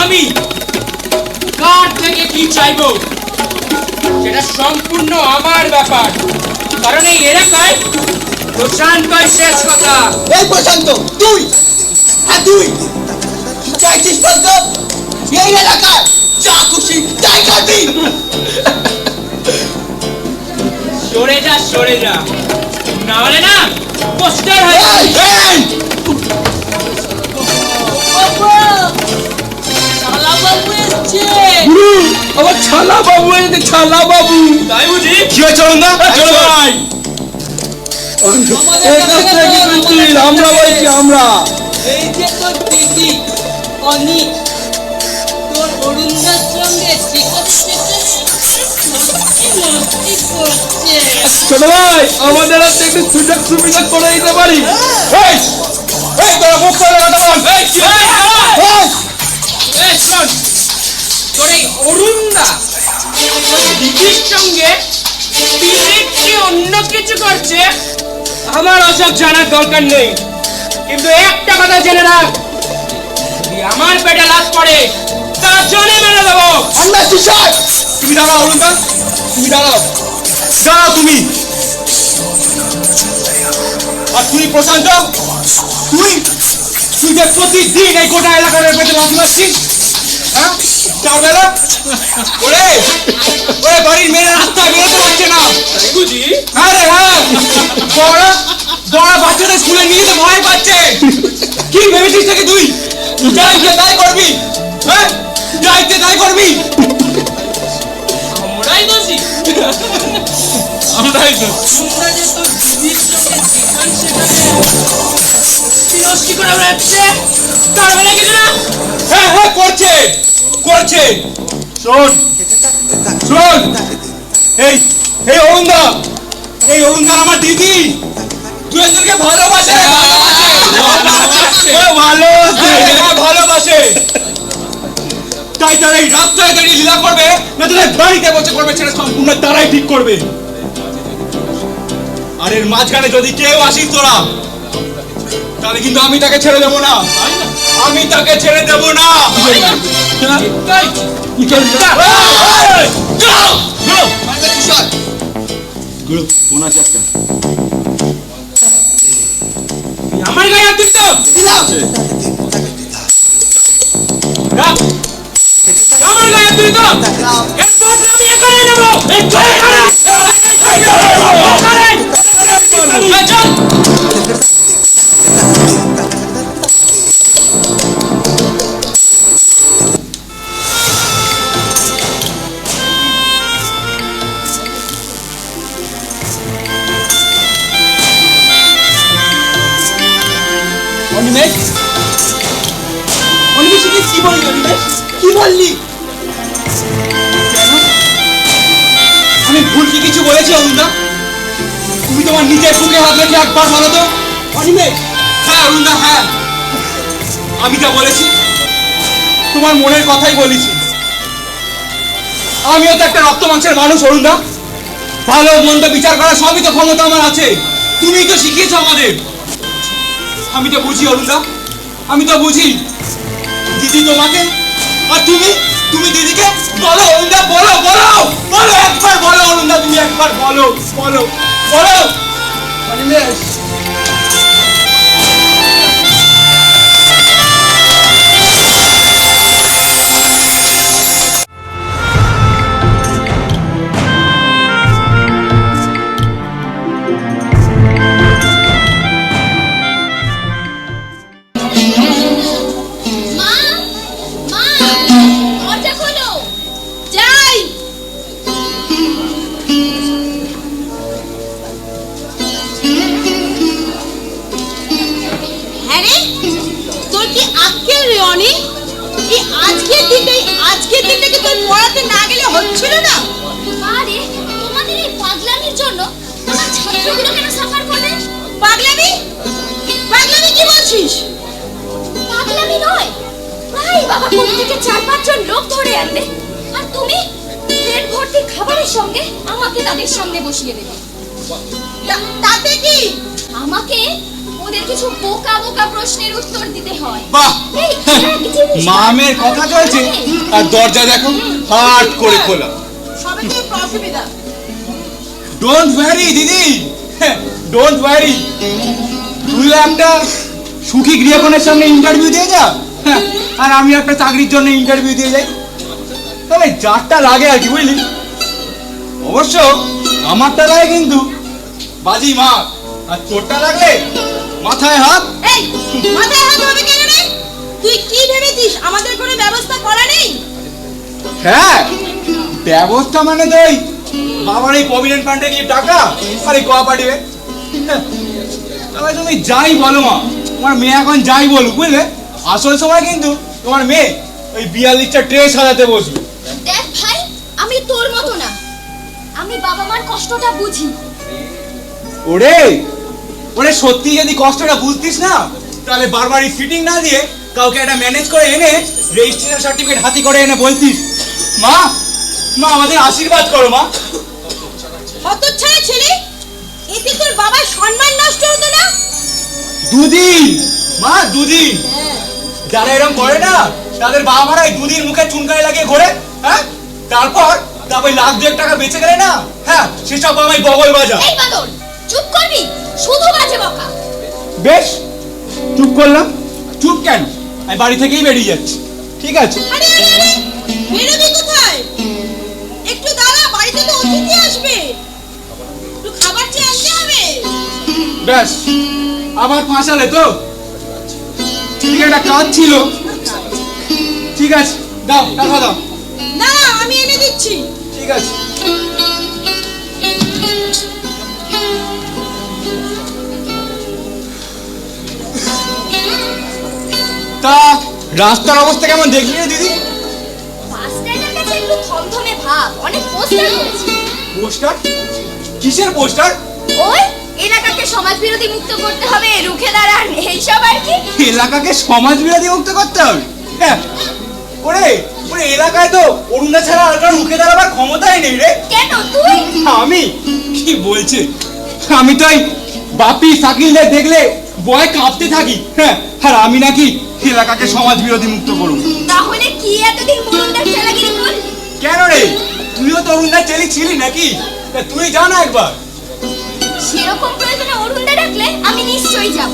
আমি কার থেকে কি চাইবো সেটা সম্পূর্ণ আমার ব্যাপার, কারণ এই এলাকায় প্রশান্তই শেষ কথা।
এই প্রশান্ত, তুই আর তুই চাইছিস বলতো এই এলাকায় যা খুশি তাই করবি?
সরে যা, না হলে না পোস্টার হয়ে
আমার ছালা বাবু এসেছে, ছালা বাবু। তাই বুঝি কি হয়েছে অরুণদা? চলো ভাই, আমরা বলছি আমরা।
এই যে তোর দিদি অনি তোর অরুণদার সঙ্গে
ছোট ভাই, আমাদের হাতে একটু সুযোগ সুবিধা করে দিতে পারি? তোরা মুখ করে কথা বল।
তোর এই অরুণদা দিদির সঙ্গে পিরিতি অন্য কিছু করছে আমার ওসব জানার দরকার নেই, কিন্তু একটা কথা জেনে রাখ, যদি আমার পেটে লাত পড়ে তার জন্য মেরে দেবো।
আমরা কিশোর,
তুমি দাঁড়াও অরুণদা, তুমি দাঁড়াও, দাঁড়াও তুমি। আর তুই প্রশান্ত, তুই তুই যে প্রতিদিন এই গোটা এলাকার পেটে লাথি মারছিস, হ্যাঁ? চার বেলা ওরে ওরে বাড়ির মেয়েরা রাস্তায় বেরোতে পারছে না বুঝি? হ্যাঁ রে, হ্যাঁ, বড় বড় বাচ্চাদের স্কুলে নিয়ে যেতে ভয় পাচ্ছে। কি ভেবেছিস নাকি তুই যা ইচ্ছে তাই করবি? হ্যাঁ, যা ইচ্ছে তাই করবি?
আমরাই দোষী,
আমরাই তো
তোমরা যে তোর দিদির সঙ্গে যেখান সেখানে তিরস্কি করে বেড়াচ্ছে তার মানে কিছু না।
হ্যাঁ হ্যাঁ করছে করছে। শোন শোন, এই এই অরুণদা, এই অরুণদা আমার দিদি, তুই এদেরকে ভালোবাসে ভালোবাসে, তাই তারা এই রাস্তায় দাঁড়িয়ে লীলা করবে না তাদের বাড়িতে বসে করবে, সেটা সম্পূর্ণ তারাই ঠিক করবে। আর এর মাঝখানে যদি কেউ আসিস তোরা, তাহলে কিন্তু আমি তাকে ছেড়ে দেবো না, আমি তাকে ছেড়ে দেবো না।
আমার গায়ে হাত দিস তো, আমার গায়ে হাত দিস তো, এরপর আমি এখানে নেবো, চল।
অনিমেষ, অনিমেষ তুই কি বললি? অনিমেষ কি বললি?
আমি ভুল কি কিছু বলেছি অরুণদা? তুমি তোমার নিজের বুকে হাত রেখে একবার বলো তো।
অনিমেষ,
হ্যাঁ অরুণদা, হ্যাঁ, আমি যা বলেছি তোমার মনের কথাই বলেছি। আমিও তো একটা রক্ত মাংসের মানুষ অরুণদা, ভালো মন্দ বিচার করা সবই তো ক্ষমতা আমার আছে, তুমিই তো শিখিয়েছো আমাদের। আমি তো বুঝি অরুণদা, আমি তো বুঝি। দিদি তোমাকে আর তুমি তুমি দিদিকে বলো অরুণদা, বলো বলো বলো, একবার বলো অরুণদা, তুমি একবার বলো বলো বলো।
অনিমেষ,
পড়াতে না গেলে হচ্ছিল না?
আরে তোমাদের এই পাগলামির জন্য আমার ছাত্রগুলো কেন সাফার করবে?
পাগলামি? পাগলামি কি বলছিস?
পাগলামি নয়, প্রায় বাবা কোথা থেকে 4-5 জন লোক ধরে আনবে, আর তুমি পেট ভর্তি খাবারের সঙ্গে আমাকে তাদের সামনে বসিয়ে দেবে।
তাতে কি?
আমাকে ওদের কিছু বোকা বোকা প্রশ্নের উত্তর দিতে হয়।
বাহ,
এই, এক জিনিস
মামের কথা চলছে আর দরজা দেখো হাট করে খোলা।
সবে তো একটু অসুবিধা।
ডোন্ট ওয়ারি দিদি, ডোন্ট ওয়ারি। তুই একটা সুখী গৃহকোণের সামনে ইন্টারভিউ দিয়ে যা, আর আমি একটা চাকরির জন্য ইন্টারভিউ দিয়ে যাই। তবে যারটা লাগে আর কি, বুঝলি? অবশ্য আমারটা লাগে কিন্তু বাজি মা, আর তোরটা লাগলে মাথায় হাত।
এই, মাথায় হাত হবে কেন রে? তুই কি ভেবেছিস আমাদের কোনো ব্যবস্থা করা নেই?
হ্যাঁ, ব্যবস্থা মানে তো ওই বাবার এই প্রভিডেন্ট ফান্ডে গিয়ে টাকা আর এই কোঅপারেটিভে। তবে তুমি যাই বলো মা, তোমার মেয়ে এখন যাই বলুক, বুঝলে, আসল সময় কিন্তু তোমার মেয়ে ওই 42টা ট্রে সাজাতে বসবে।
দেখ ভাই, আমি তোর মতো না, আমি বাবা মার কষ্টটা বুঝি।
ওরে ওরে, সত্যি যদি কষ্টটা বুঝতিস না, তাহলে বারবারই ফিটিং না দিয়ে কাউকে একটা ম্যানেজ করে এনে রেজিস্ট্রেশন সার্টিফিকেট হাতে করে এনে বলতিস, মা মা আমাদের আশীর্বাদ করো মা।
হতচ্ছাড়া ছেলে, এতে তোর বাবার সম্মান নষ্ট হতো না?
দুদিন মা, দুদিন। যারা এরকম করে না তাদের বাবা মারা এই দুদিন মুখে চুনকাই লাগিয়ে ঘোরে, হ্যাঁ, তারপর লাখ 2 টাকা বেঁচে গেলে না, হ্যাঁ, সেসব আমায় বগল বাজা।
এই বাদল, চুপ করবি, শুধু বাজে বকা।
বেশ, চুপ করলাম। চুপ কেন, আমি বাড়ি থেকেই বেরিয়ে যাচ্ছি। ঠিক আছে?
আরে আরে আরে, বেরোবি কোথায়? একটু দাঁড়া, বাড়িতে তো অতিথি আসবে, একটু খাবার চেয়ে আনতে হবে।
ব্যাস, আবার ফাঁসালে তো? ঠিক, একটা কাজ ছিল। ঠিক আছে, দাও টাকা দাও।
না, আমি এনে দিচ্ছি।
ঠিক আছে। তা রাস্তার অবস্থা কেমন দেখলি রে দিদি?
বাস স্ট্যান্ডের কাছে একটু থমথমে ভাব, অনেক পোস্টার রয়েছে।
পোস্টার? কিসের পোস্টার?
ওই এলাকাকে সমাজ বিরোধী মুক্ত করতে হবে, রুখে দাঁড়ান, এইসব আর কি।
এলাকাকে সমাজ বিরোধী মুক্ত করতে হবে? হ্যাঁ। ওরে ওরে, এলাকায় তো অরুণা ছাড়া আর কারো রুখে দাঁড়াবার ক্ষমতাই নেই রে।
কেন তুই?
আমি কি বলছে, আমি তো এই বাপি শাকিলদের দেখলে ভয় কাঁপতে থাকি, হ্যাঁ, আর আমি নাকি এলাকাকে সমাজ বিরোধী মুক্ত করব।
তাহলে কি এতদিন মুরুন্দার চেলাগিরি করলি?
কেন রে, তুইও তো অরুণদার চেলি ছিলি নাকি? তা তুই জানা একবার।
সেরকম প্রয়োজনে অরুণদা ডাকলে আমি নিশ্চয়ই যাব।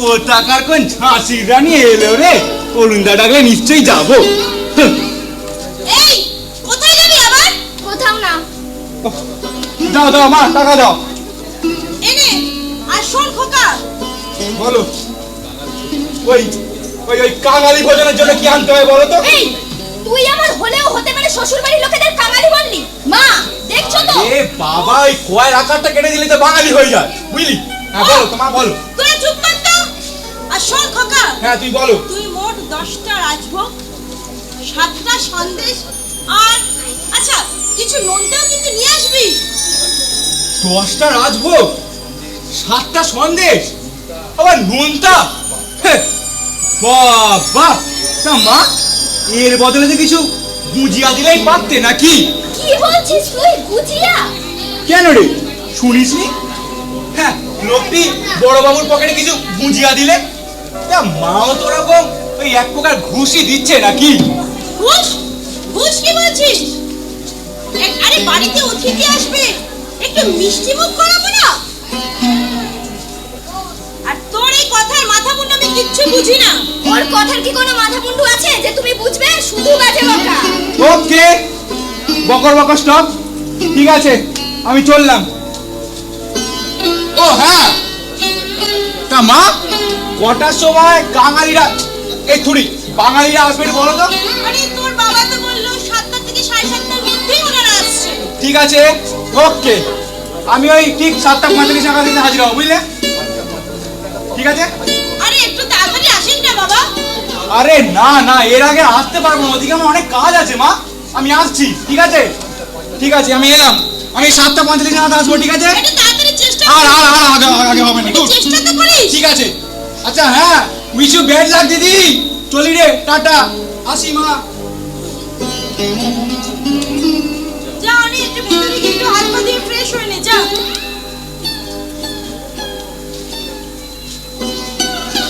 কোথাকার কোন ঝাঁসির রানী এলো রে, অরুণদা ডাকলে নিশ্চয়ই যাব।
এই, কোথায় যাবি আবার?
কোথাও না।
দাও দাও মা, টাকা দাও।
এনে, আর শোন খোকা,
বলো, ওই ওই ওই কাঙালি ভোজনের জন্য কি আনতে হবে বলো তো?
এই, তুই আমার হলেও হতে পারে শ্বশুর বাড়ির লোকেদের কাঙালি বললি? মা, দেখছো তো?
এ বাবা, ওই কয়ের আকারটা কেটে দিলে তো বাঙালি হয়ে যায়, বুঝলি? হ্যাঁ বলো, তোমার বলো।
তোরা চুপ কর তো। আর শোন খোকা,
হ্যাঁ তুই বলো।
তুই মোট 10টা রাজভোগ, 7টা সন্দেশ, আর আচ্ছা কিছু নোনতাও কিন্তু নিয়ে আসবি।
10টা রাজভোগ, 7টা সন্দেশ, আবার নোনতা? বাবা, তা মা এর বদলে তো কিছু গুজিয়া দিলেই পারতে নাকি?
কি বলছিস তুই, গুজিয়া?
কেন রে, শুনিসনি? হ্যাঁ, লোকটি বড় বাবুর পকেটে কিছু গুজিয়া দিলে, তা মাও তো ওরকম ওই এক প্রকার ঘুষই দিচ্ছে নাকি?
ঘুষ? ঘুষ কি বলছিস? আরে বাড়িতে অতিথি আসবে, একটু মিষ্টি মুখ করাবো না? আর তোর এই কথার মাথা মুন্ডু আমি কিচ্ছু বুঝি না।
ওর কথার কি কোনো মাথা মুন্ডু আছে যে তুমি বুঝবে? শুধু বাজে বকা।
ওকে, বকর বকর স্টপ। ঠিক আছে, আমি চললাম। ও হ্যাঁ, তা মা কটার সময় কাঙালিরা, এই থুড়ি বাঙালিরা আসবে বলো তো?
আরে তোর বাবা তো বললো 7টা থেকে 7:30টার মধ্যেই ওনারা আসছে।
ঠিক আছে, ওকে, আমি ওই ঠিক 7:45 টাকা হাজির হবো, বুঝলে? ঠিক আছে।
আরে একটু তাড়াতাড়ি আসেন না বাবা।
আরে না না, এর আগে আসতে পারবো না, ওদিকে আমার অনেক কাজ আছে মা। আমি আসছি, ঠিক আছে? ঠিক আছে, আমি এলাম। আমি 7:45 নাগাদ আসবো, ঠিক আছে?
একটু তাড়াতাড়ি চেষ্টা
আর আগে হবে না।
একটু চেষ্টা তো করিস।
ঠিক আছে। আচ্ছা হ্যাঁ, উইশ ইউ ব্যাড লাক দিদি। চলি রে, টাটা, আসি মা।
যা অনেক একটু ভিতরে গিয়ে একটু হাত পা দিয়ে ফ্রেশ হয়ে নে, যা।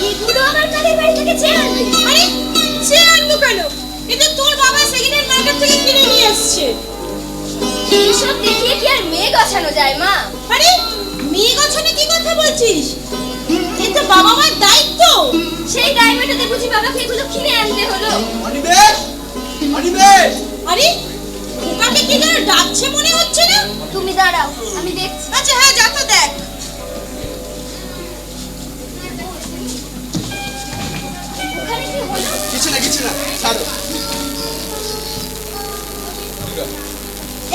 এগুলো আমার কাদের বাড়ি থেকে চেয়ে আনবে?
আরে সে আনবো কেন? এটা তোর বাবা সেকেন্ড হ্যান্ড মার্কেট থেকে কিনে নিয়ে এসেছে।
এইসব দেখিয়ে কি আর মেয়ে গছানো যায় মা?
আরে মেয়ে গছনে কি কথা বলছিস? এটা বাবা মার দায়িত্ব।
সেই দায়িত্বটাতে বুঝি বাবাকে এগুলো কিনে আনতে হলো?
অনিবে, অনিবে।
আরে ওটাকে কি যেন ডাকছে মনে হচ্ছে না?
তুমি দাঁড়াও, আমি দেখছি।
আচ্ছা হ্যাঁ, যা তো দেখ।
ওখানে কি হলো?
কিছু না ছাড়ো।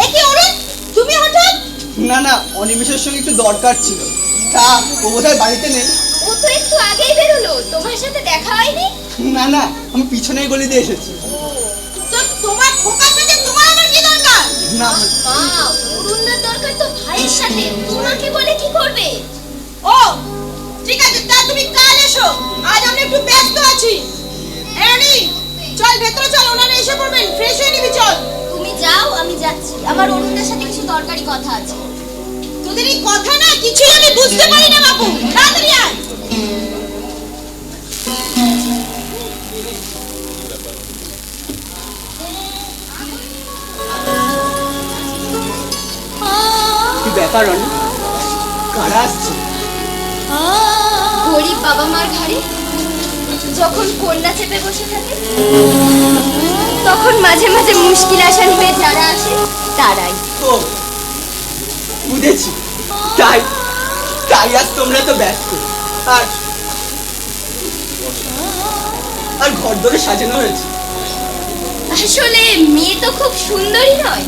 এ কি অরুণ, তুমি হঠাৎ?
না অনিমেষের সঙ্গে একটু দরকার ছিল। তা ও বোধহয় বাড়িতে নেই।
ও তো একটু আগেই বেরোলো, তোমার সাথে দেখা হয়নি?
না আমি পিছনের গলি দিয়ে এসেছি।
তো তোমার খোকার সাথে তোমার আবার কি দরকার?
না
অরুণদার দরকার তো ভাইয়ের সাথে, তোমাকে বলে কি করবে?
ও ঠিক আছে, তা তুমি কাল এসো, আজ আমরা একটু ব্যস্ত আছি। এনি চল ভেতরে চল, ওনারা এসে পড়বেন, ফ্রেশ হয়ে নিবি, চল।
তুমি যাও, আমি যাচ্ছি। আমার অরুণদার সাথে কিছু দরকারি কথা আছে।
তোদের এই কথা না কিছুই আমি বুঝতে পারি না বাবু, তাড়াতাড়ি আয়।
কি ব্যাপার অনি? কারা আসছে?
গরিব বাবা মার ঘরে যখন কন্যা চেপে বসে থাকে, তখন মাঝে মাঝে মুশকিল আসান হয়ে যারা আসে তারাই।
ও বুঝেছি, তাই আজ তোমরা তো ব্যস্ত। আর ঘর ধরে সাজানো হয়েছে।
আসলে মেয়ে তো খুব সুন্দরী নয়,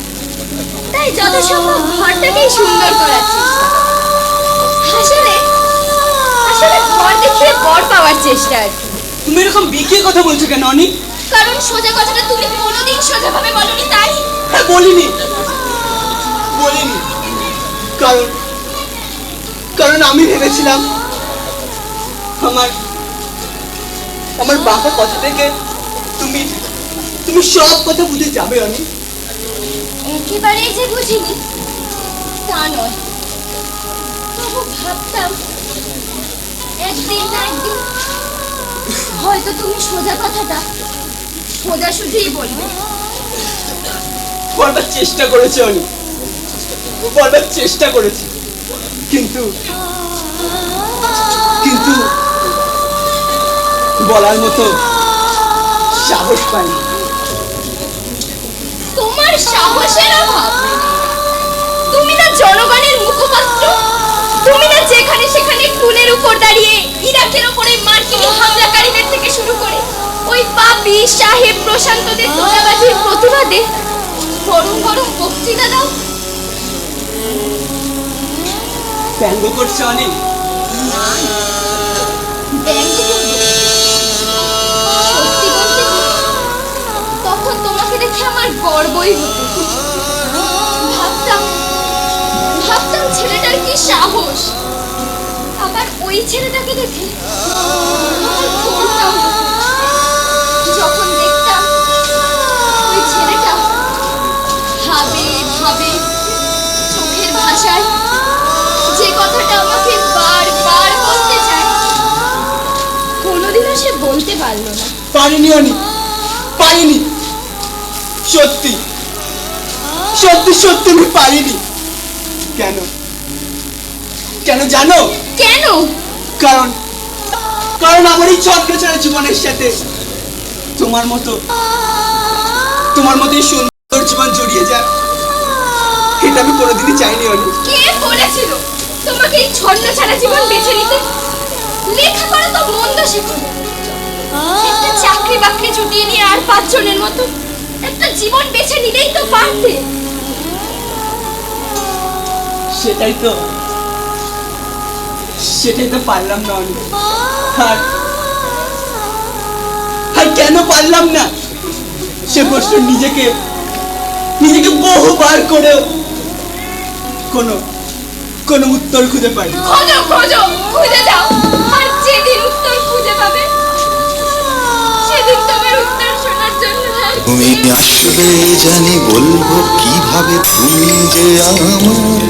তাই যথাসম্ভব ঘরটাকেই সুন্দর করার চেষ্টা। আসলে ঘর দেখিয়ে বর পাওয়ার চেষ্টা আর কি।
তুমি এরকম বিকিয়ে কথা বলছো কেন অনি?
কারণ সোজা কথাটা তুমি কোনোদিন সোজাভাবে বলনি, তাই।
হ্যাঁ বলিনি। কারণ আমি ভেবেছিলাম আমার বাবা কথা থেকে তুমি সব কথা বুঝে যাবে অনি।
একেবারেই যে বুঝিনি তা নয়, তবু ভাবতাম একদিন না একদিন হয়তো তুমি সোজা কথাটা সোজাসুজিই বলবে।
বলবার চেষ্টা করেছি অনি, বলবার চেষ্টা করেছি, কিন্তু বলার মতো সাহস পাইনি।
তোমার সাহসের অভাব? তুমি না জনগণের মুখপাত্র, তুমি না যেখানে সেখানে টুলের উপর দাঁড়িয়ে ইরাকের উপরে মার্কিনী হামলাকারীদের থেকে শুরু করে ওই পাপী সাহেব প্রশান্তদের তোলাবাজির প্রতিবাদে গরম গরম বক্তৃতা দাও।
ব্যঙ্গ করছে অনেক।
ব্যঙ্গ করবো? সত্যি বলতে কি, তখন তোমাকে দেখে আমার গর্বই হতো। ভাবতাম ছেলেটার কি সাহস। আবার ওই ছেলেটাকে দেখে আমার ঘোরটাও হতো। যখন দেখতাম ওই ছেলেটা ভাবে চোখের ভাষায় যে কথাটা আমাকে বারবার বলতে চায়, কোনোদিনও সে বলতে পারলো না।
পারিনি অনি, পারিনি। সত্যি আমি পারিনি। কেন জানো?
কেন?
কারণ আমার এই ছত্রছাড়া জীবনের সাথে তোমার মতোই সুন্দর জীবন জড়িয়ে যায়, এটা আমি কোনোদিনই চাইনি অনি।
কে বলেছিল তোমাকে এই ছন্ন ছাড়া জীবন বেছে নিতে? লেখাপড়া তো মন্দ শেখো, একটা চাকরি বাকরি জুটিয়ে নিয়ে আর 5 জনের মতো একটা জীবন বেছে নিলেই তো পারতে।
সেটাই তো পারলাম না অনি। আর আর কেন পারলাম না সে প্রশ্ন নিজেকে বহুবার করেও কোনো উত্তর খুঁজে পাই।
খোঁজো খোঁজো খুঁজে যাও, আর যেদিন উত্তর খুঁজে পাবে সেদিন তোমার উত্তর শোনার জন্য
তুমি আসবে জানি বলবো কিভাবে তুমি যে আমার,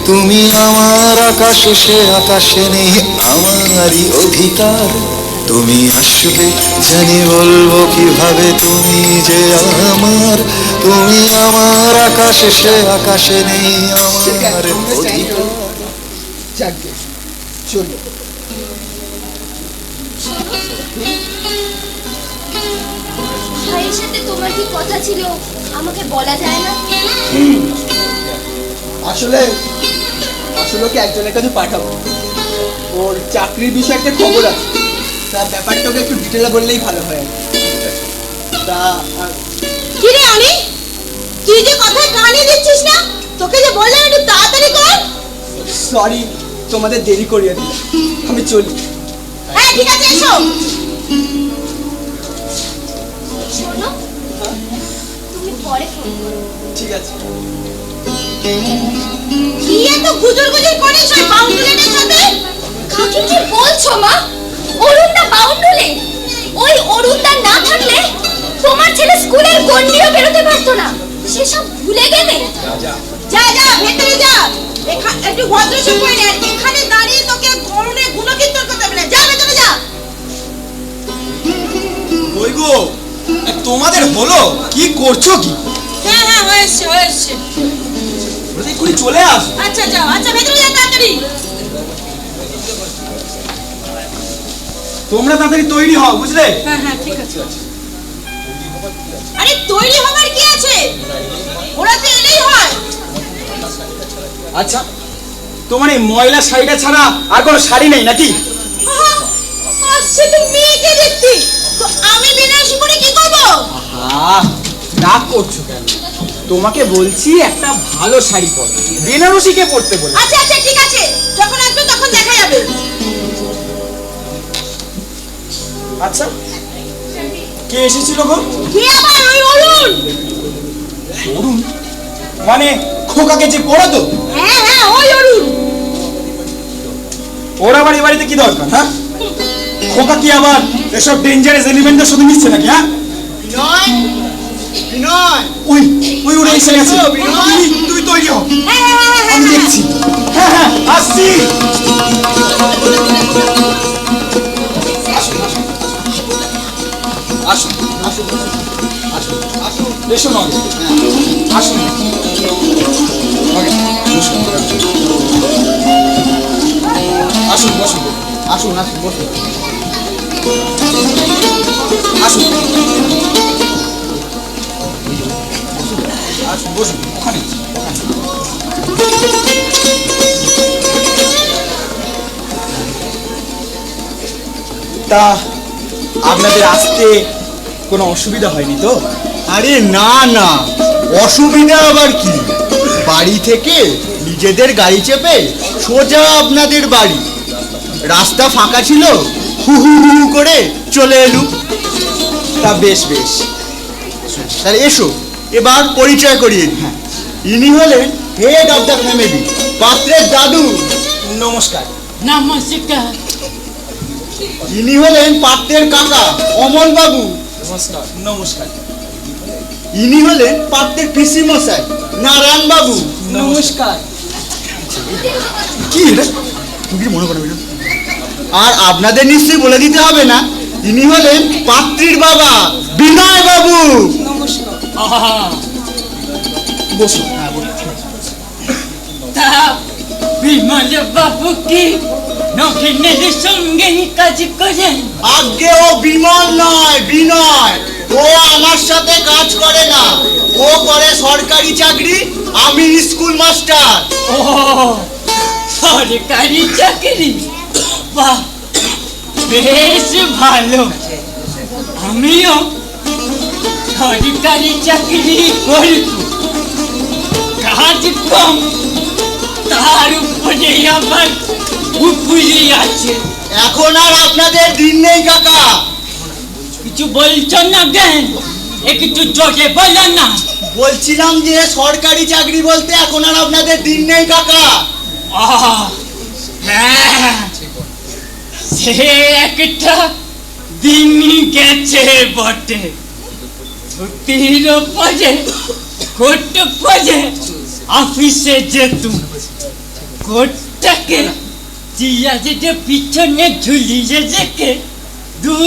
তুমি আমার আকাশে, সে আকাশে নেই আমারই অধিকার। তুমি আসবে জানি বলবো কিভাবে তুমি যে আমার, তুমি আমার আকাশে, সে আকাশে নেই আমার অধিকার।
যাকে চলো।
ভাইয়ের সাথে তোমার কি কথা ছিল আমাকে বলা যায় না?
আসলে ওকে একজনের কাছে পাঠাবো, ওর চাকরির বিষয়ে একটা খবর আছে, তা ব্যাপারটাকে একটু ডিটেলে বললেই ভালো হয়। তা
কি রে অনি, তুই যে কথায় কানে দিচ্ছিস না? তোকে যে বললাম একটু তাড়াতাড়ি কর।
সরি তোমাদের দেরি করিয়ে দিলাম, আমি চলি।
হ্যাঁ ঠিক আছে, এসো।
শোনো, তুমি পরে ফোন করো।
ঠিক আছে।
কি এত গুজর করিস ওই বাউন্ডুলের সাথে?
কাকে কি বলছো মা? অরুণদা বাউন্ডুলে? ওই অরুণদা না থাকলে তোমার ছেলে স্কুলের গন্ডিও বেরোতে পারতো না, সেসব ভুলে গেলে?
যা যা ভেতরে যা, একটু ভদ্রসব করে নে। এখানে দাঁড়িয়ে তোকে গরুনে গুণকীর্তন করতে হবে না। যা ভেতরে যা।
ওই গো, তোমাদের হলো কি করছো কি?
হ্যাঁ হয়েছে।
এক্ষুনি চলে আস।
আচ্ছা যাও, আচ্ছা ভেতরে যা তাড়াতাড়ি।
তোমরা তাড়াতাড়ি তৈরি হও, বুঝলে?
হ্যাঁ ঠিক আছে। আরে তৈরি হবার কি আছে, ওরা তো এলেই হয়।
আচ্ছা, তোমার এই ময়লা শাড়িটা ছাড়া আর কোনো শাড়ি নেই নাকি?
আসছে তো মেয়েকে দেখতে, তো আমি বেনারসি পরে কি করবো?
রাগ করছো কেন? তোমাকে বলছি একটা ভালো শাড়ি পরো, বেনারসি কে পরতে বলে?
আচ্ছা ঠিক আছে, যখন আসবে তখন দেখা যাবে।
আচ্ছা, কে এসেছিল গো?
কে আবার? ওই অরুণ।
অরুণ মানে খোকাকে যে পড়াতো?
হ্যাঁ ওই অরুণ।
ওর আবার এই বাড়িতে কি দরকার? হ্যাঁ, খোকা কি আবার এসব ডেঞ্জারাস এলিমেন্টের সাথে মিশছে নাকি? হ্যাঁ, ওই ওরা এসে গেছে। তুমি তৈরি হও, আমি দেখছি। হ্যাঁ আসছি। আসুন এসো না, আসুন আসুন, বসুন, আসুন বসুন, আসুন বসুন ওখানে। তা আপনাদের আসতে কোনো অসুবিধা হয়নি তো?
আরে না, অসুবিধা আবার কি? বাড়ি থেকে নিজেদের গাড়ি চেপে সোজা আপনাদের বাড়ি, রাস্তা ফাঁকা ছিল, হু করে চলে এলুম।
তা বেশ।
তাহলে এসো এবার পরিচয় করিয়ে দিই। ইনি হলেন হেড অফ দ্য ফ্যামিলি, পাত্রের দাদু।
নমস্কার।
নমস্কার।
ইনি হলেন পাত্রের কাকা অমল বাবু।
নমস্কার।
ইনি হলেন পাত্রের পিসি মশাই নারায়ণ বাবু।
নমস্কার।
কি এটা তুমি মনে করবে না? আর আপনাদের নিশ্চয়ই বলে দিতে হবে না, ইনি হলেন পাত্রীর বাবা বিনয় বাবু।
বসুন।
তা বিমল বাবু কি নগেনের সঙ্গে কাজ করেন?
আগে ও বিমল নয়, বিনয়। ও আমার সাথে কাজ করে না, ও করে সরকারি চাকরি, আমি স্কুল মাস্টার।
ও সরকারি চাকরি, বাহ বেশ ভালো। আমিও সরকারি চাকরি করি, কাজ কম, তার উপরে আবার উপরি আছে।
এখন আর আপনাদের দিন নেই কাকা,
কিছু বলছো না কেন? একটু জোরে বলো না।
বলছিলাম যে সরকারি চাকরি বলতে এখন আর আপনাদের দিন নেই কাকা।
আহ, হ্যাঁ, সে একটা দিন গেছে বটে। ছুটির পরে কোট পরে অফিসে যেতুম। কোটটাকে চিয়াজের পিছনে ঝুলিয়ে রেখে 2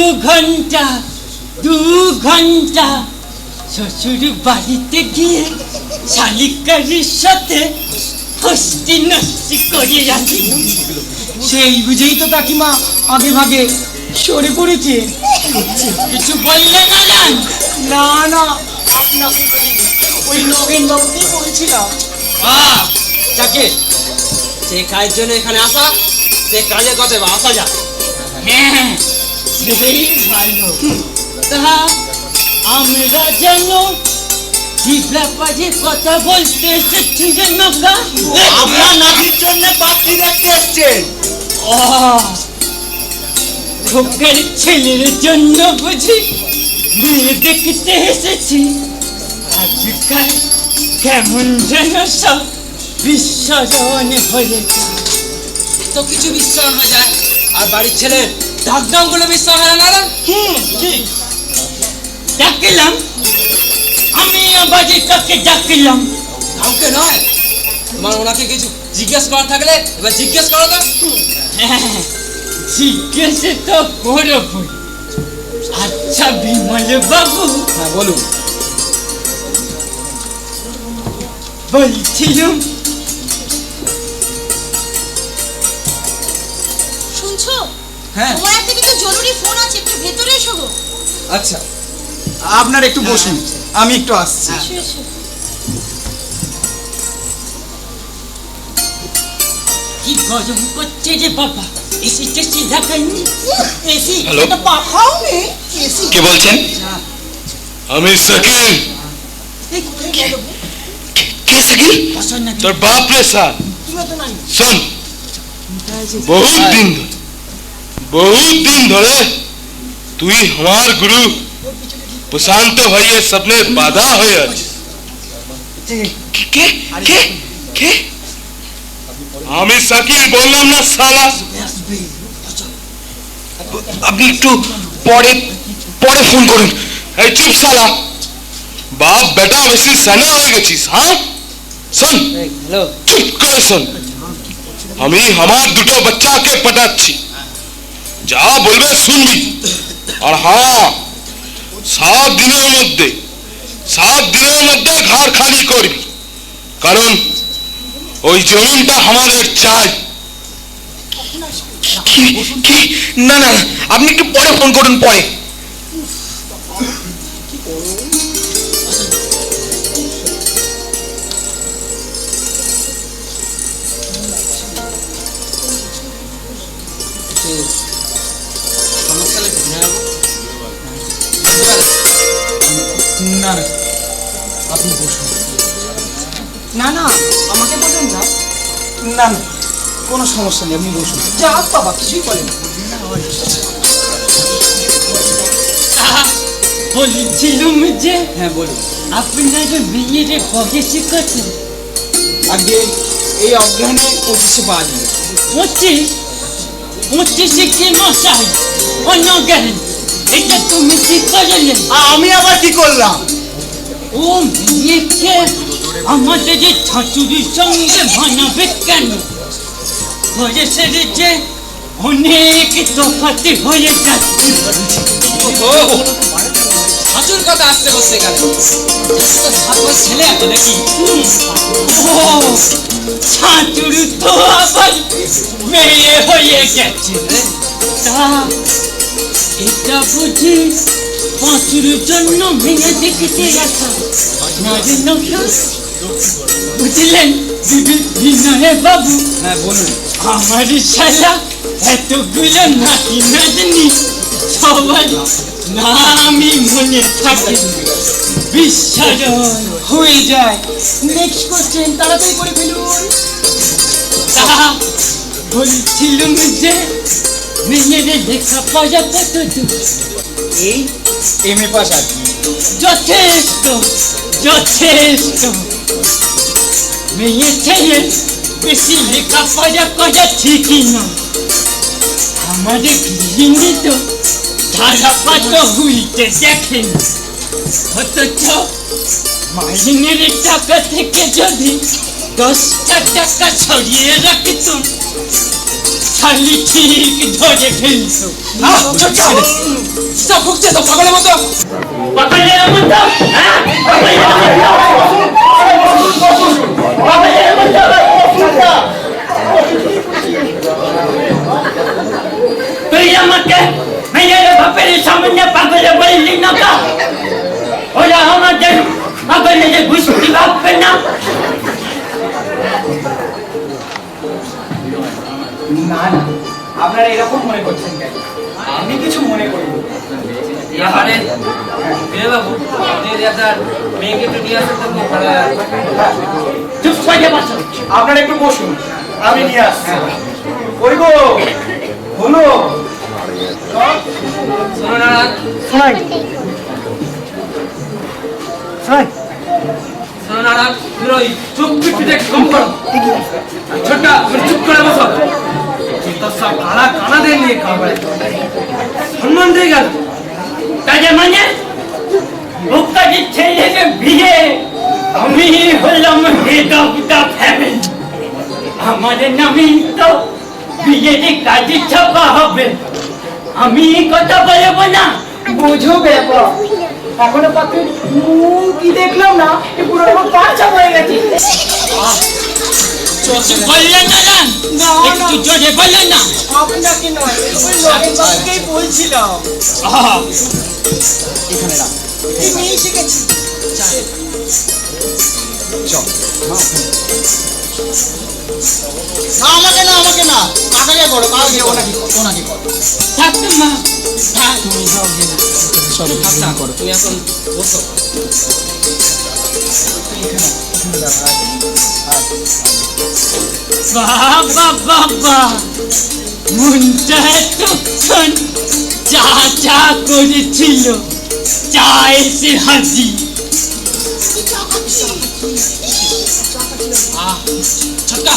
ঘন্টা শ্বশুর বাড়িতে গিয়ে শালিকারির সাথে হস্তি নস্তি করে রাখি।
সেই বুঝেই তো কাকিমা আগে ভাগে সরে পড়েছে।
কিছু বললে না জান?
না না, আপনাকে বলিনি, ওই নগেন বাবুকেই বলছিলাম।
যাকে যে কাজের জন্য এখানে আসা, সে কাজের কথা আসা যাক।
হ্যাঁ, সেই ভালো। তা আমরা যেন কি ব্যাপারে কথা বলতে এসেছি যেন গা?
আপনার নাতির জন্য পাত্রী দেখতে এসছেন।
খোকের ছেলের জন্য বুঝি মেয়ে দেখতে এসেছি। আজকাল কেমন যেন সব বিস্মরণ হয়ে যায়।
তো কিছু বিশ্রাম হয়ে যায়, আর বাড়ির ছেলের ডাকডাম গুলো বিশ্রাম হয় না।
ঠিক ডাকলাম, আমি আবার কাকে ডাকলাম?
কাউকে নয়, তোমার ওনাকে কিছু জিজ্ঞেস করার থাকলে এবার জিজ্ঞেস করো তো।
হ্যাঁ, জিজ্ঞেস তো করবো। আচ্ছা বিমল বাবু,
হ্যাঁ বলুন।
বলছিলাম
শুনছো?
হ্যাঁ
তোমার একটা কিন্তু জরুরি ফোন আছে, একটু ভেতরে এসো গো।
আচ্ছা,
আপনার একটু বসুন, আমি একটু আসছি।
এসো এসো।
কি গরম করছে রে বাবা, এসি টেসি লাগাইনি?
AC
hello?
এটা পাখাও নেই, এসি।
কে বলছেন? আমি শাকিল। কে শাকিল? তোর বাপ রে স্যার। শোন, বহুত দিন ধরে তুই আমার গুরু প্রশান্ত ভাইয়ের স্বপ্নে বাধা হয়ে আছে। কে কে কে? আমি শাকিল বললাম না শালা। আপনি একটু পরে ফোন করুন। এই চুপ শালা, বাপ বেটা বেশি সানা হয়ে গেছিস। হ্যাঁ শোন, চুপ করে শোন, আমি আমার দুটো বাচ্চাকে পাঠাচ্ছি, যা বলবে শুনবি। আর হ্যাঁ, 7 দিনের মধ্যে ঘর খালি করবি, কারণ ওই জমিনটা আমাদের চাই।
কি? না না, আপনি একটু পরে ফোন করুন, পরে।
না না, আপনি বসুন। না না, আমাকে বলুন না। না না, কোনো সমস্যা নেই, আপনি বসুন। যা বাবা, কিছুই বলেন না।
বলছিলাম যে
হ্যাঁ বলুন।
আপনার বিয়ের কবে শিখেছেন?
আগে এই অজ্ঞানে 25-এ পাওয়া যাবে।
25 কি মশাই? অন্য জ্ঞান, এটা তুমি কি করলে?
আমি আবার কি করলাম?
ও মেয়েকে আমাদের যে ছাতুরির সঙ্গে বানাবে কেন? বয়সের যে অনেক তফাতে হয়ে যাচ্ছে।
হাঁচুর কথা আসতে বসতে গেল, ছাত্র ছেলে আছে নাকি?
ও ছাতুর তো আবার মেয়ে হয়ে গেছে। তা এটা বুঝি পাঁচুর জন্য মেয়ে দেখতে আসা নারী নৌকা? বুঝলেন বিনয় বাবু?
হ্যাঁ বলুন।
আমার শালা এতগুলো নাতি নাতনি সবার নামই মনে থাকে, বিস্মরণ
হয়ে যায়। নেক্সট কোশ্চেন, তাড়াতাড়ি করে ফেলুন।
তা বলছিলাম যে মেয়ের লেখাপড়া কত দূর?
এই
এমএ পাস আর কি।
যথেষ্ট যথেষ্ট মেয়ে ছেলে বেশি লেখাপড়া করা ঠিকই না আমাদের গৃহিণী তো ধারাপাত হইতে দেখেন অথচ মাইনের টাকা থেকে যদি 10টা টাকা ছড়িয়ে রাখতুন খালি ঠিক ধরে ফেলত
সব ভুগছে তো পাগলের মতো।
পাগলের মতো হ্যাঁ পাগলের মতো তুই আমাকে মেয়ের বাপের সামনে পাগলে বললি না কা ওরা আমাদের পাগলে বুঝতে পারবে না
না না, আপনারা এরকম মনে করছেন কেন? আমি কিছু মনে করি না।
আরে বিনয় বাবু আপনি যদি আপনার মেয়েকে একটু নিয়ে আসেন তো খুব ভালো হয়।
চুপ করে বসো
আপনারা একটু বসুন, আমি নিয়ে আসছি। ওই গো হলো
শোনো নারায়ণ
শোনাই শোনাই
শোনো নারায়ণ তুমি ওই চুপ পিটিতে কম করো ছোট্টা তুমি চুপ করে বসো তো সব কানাদের নিয়ে খাবার সম্মান দিয়ে গেল
তাদের মানে বুকারি ছেলেকে বিয়ে আমি হলাম হেড অফ দ্য ফ্যামিলি আমাদের নামে তো বিয়ের কাজে ছাপা হবে আমি কথা বলবো না
বুঝো ব্যাপার এখনো পাত্র কি দেখলাম না পুরো রকম পাঁচা হয়ে গেছে।
বললেন না একটু জোরে বললেন না
আপনাকে নয় ওই লগের বাবুকেই বলছিলাম।
এখানে রাখ।
এই মেয়ে শিখেছি আমাকে না কাকাকে করো কাকাকে ওনাকে করো।
থাক মা থাক
তুমি এখন বসো
বাবা বাবা মনটা এতক্ষণ চা চা করেছিল চা এসে হাজি
ছোট্টা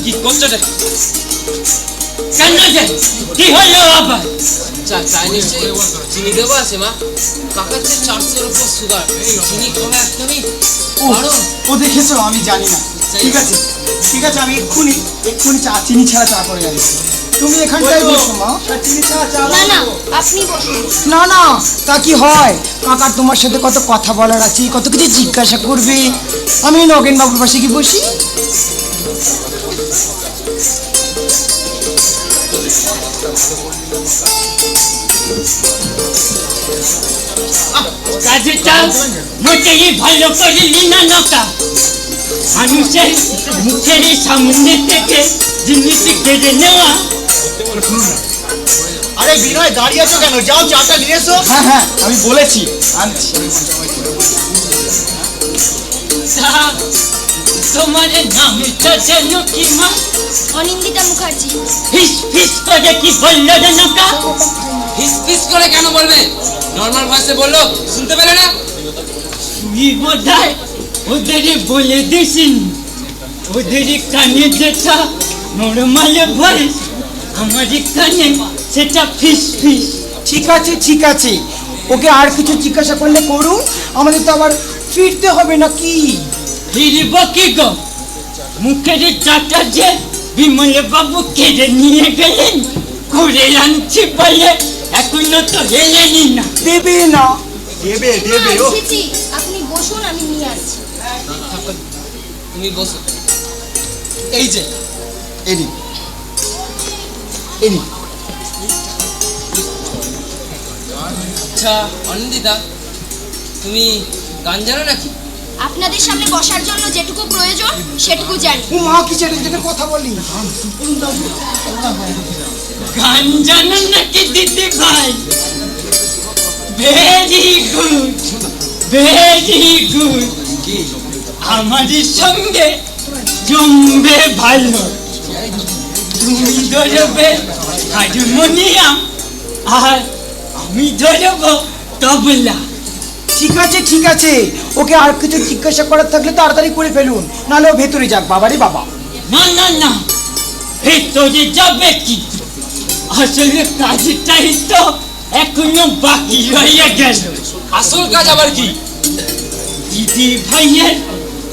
কি করছো রে
কেন যে কি হলো আবার
চাই নিশ্চয়ই চিনি দেবো আছে মা কাকার চেয়ে 400-র উপর সুগার চিনি কমে একদমই পারো
ও দেখেছো আমি জানি না। ঠিক আছে আমি এক্ষুনি চা চিনি ছাড়া চা করে যাচ্ছি। তুমি এখানটাই বসো মা, চিনি ছাড়া চা
না না আপনি বসুন
না তা কি হয় কাকার তোমার সাথে কত কথা বলার আছে, কত কিছু জিজ্ঞাসা করবে। আমি নগেন বাবুর পাশে কি বসি।
কাজটা মোটেই ভালো করিলি না নকা মানুষের মুখের সামনে থেকে জিনিস কেড়ে নেওয়া
আরে বিনয় দাঁড়িয়ে আছো কেন, যাও চাটা নিয়ে এসো। হ্যাঁ আমি বলেছি আনছি।
তা তোমার নামটা যেন কি মা
অনিন্দিতা মুখার্জি
ফিস ফিস করে কি বললো রে নকা
ফিস করে কেন বলবে নরমাল ভয়েসে বললো শুনতে পেলে না
তুই বোধহয় ওদের বলে দিসিন ওদের কানে যেটা নরমাল ভয়েস আমার কানে সেটা ফিস ফিস।
ঠিক আছে ওকে আর কিছু জিজ্ঞাসা করলে করুন, আমাদের তো আবার ফিরতে হবে না কি।
ফিরব কি গো মুখের চাটা যে বিমল বাবু কেড়ে নিয়ে গেলেন ঘুরে আনছি বলে এখনো তো গেলেনই না।
দেবে না দেবে ও
ছিছি আপনি বসুন আমি নিয়ে আসছি
তুমি বসো
এই যে এনি
আচ্ছা অনিন্দিতা তুমি গান জানো নাকি
আপনাদের সামনে বসার জন্য যেটুকু প্রয়োজন সেটুকু জানি।
ও মা কি ছেড়ে কথা বলি।
গান জানেন নাকি দিদি ভাই ভেরি গুড আমাদের সঙ্গে জমবে ভালো তুমি ধরবে হারমোনিয়াম আর আমি ধরব তবলা।
ঠিক আছে, ওকে আর কিছু জিজ্ঞাসা করার থাকলে তাড়াতাড়ি করে ফেলুন, নাহলে ও ভেতরে যাক। বাবারে বাবা,
না না না, ভেতরে যাবে কি? আসলে কাজটাই তো এখনো বাকি রয়ে গেল।
আসল কাজ আবার কি?
দিদি ভাইয়ের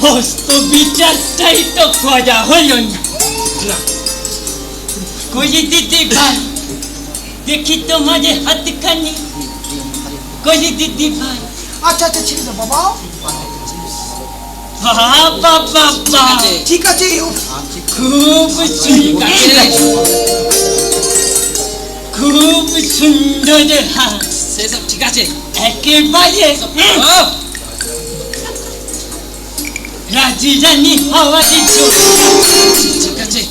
হস্ত বিচারটাই তো করা হলো না। কই দিদি ভাই, দেখি তোমাদের হাতখানি। কই দিদি ভাই।
আচ্ছা ছেড়ে দাও বাবা।
বাবা বাবা,
ঠিক আছে,
খুব সুন্দর, খুব সুন্দর হাত।
সেসব ঠিক আছে,
একেবারে রাজি রানী হওয়া দিচ্ছ।
ঠিক আছে,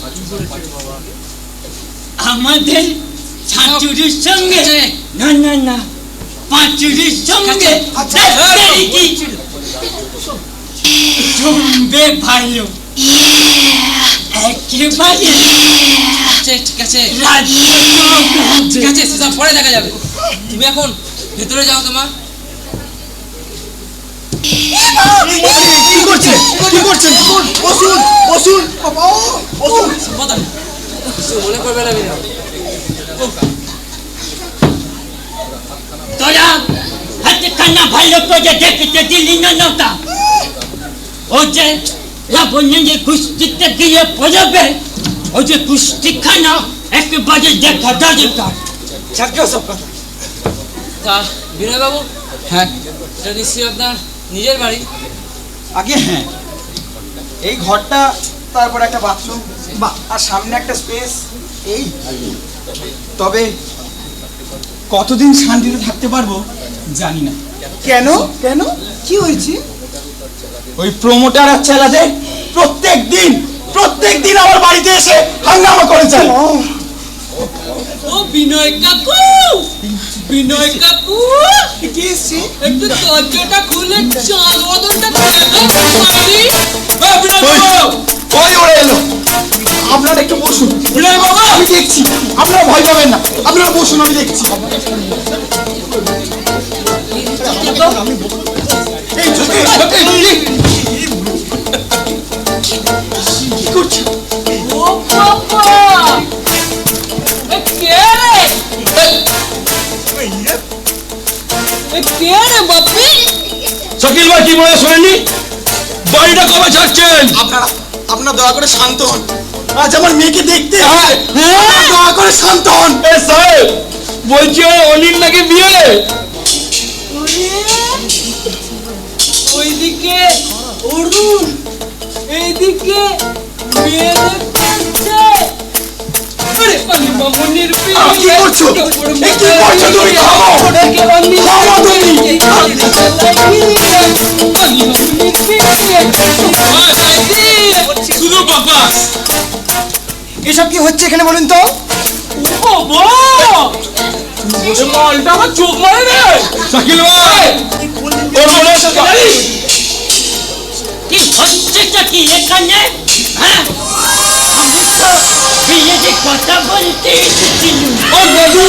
আমাদের ছাচুরির সঙ্গে, না না না, পাঁচুরির সঙ্গে জমবে ভালো। একেবারে
ঠিক আছে, ঠিক আছে, সেসব পরে দেখা যাবে। তুমি এখন ভেতরে যাও তোমার।
কি করছেন? বসুন বাবা, বসুন।
মনে করবে না
তোরা হাতখানা ভালো করে দেখতে দিলি না নৌকা? ও যে লাবণ্যে কুস্তিতে গিয়ে পড়বে, ও যে কুস্তিখানা একেবারে দেখা দরকার।
ছাড়ো সব কথা।
তা বিনয় বাবু,
হ্যাঁ,
এটা নিশ্চয়ই আপনার নিজের বাড়ি?
আগে হ্যাঁ, এই ঘরটা, তারপর একটা বাথরুম, আর সামনে একটা স্পেস। এই তবে কতদিন শান্তিতে থাকতে পারবো জানি না। কেন কি হয়েছে? ওই প্রমোটার আর ছেলেদের প্রত্যেক দিন আমার বাড়িতে এসে হাঙ্গামা করেছে।
ও বিনয় কাকু, বিনয় কাকু,
কি এসছে?
একটু দরজাটা খুলে চাল বদলটা করে দাও পারি। বিনয় বাবু,
ওই ওরা এলো। আপনারা একটু বসুন। বিনয় বাবা, আমি দেখছি, আপনারা ভয় পাবেন না। আপনারা বসুন, আমি দেখছি। এই কি করছে?
ও বাবা, কে রে বাপি?
শাকিল ভাই কি বলে শোনেননি? বাড়িটা কবে ছাড়ছেন?
আপনারা দয়া করে শান্ত হন। আজ আমার মেয়েকে দেখতে হয়। দয়া করে শান্ত হন।
সাহেব বলছি অনিল নাকি বিয়ে?
ওইদিকে অরুণ, এইদিকে মেয়ে দেখতে। আরে মামুনির বিয়ে।
কি করছো? এই কি করছো তুমি? থামো তুমি।
শুধু বাবা,
এসব কি হচ্ছে এখানে বলুন তো?
মালটা আমার চোখ মারে রে।
শাকিল ভাই ওর মনে আছে গাড়ি?
কি হচ্ছেটা কি এখানে? হ্যাঁ, আমি তো বিয়ে যে কথা বলতে এসেছিলাম।
ও দাদু,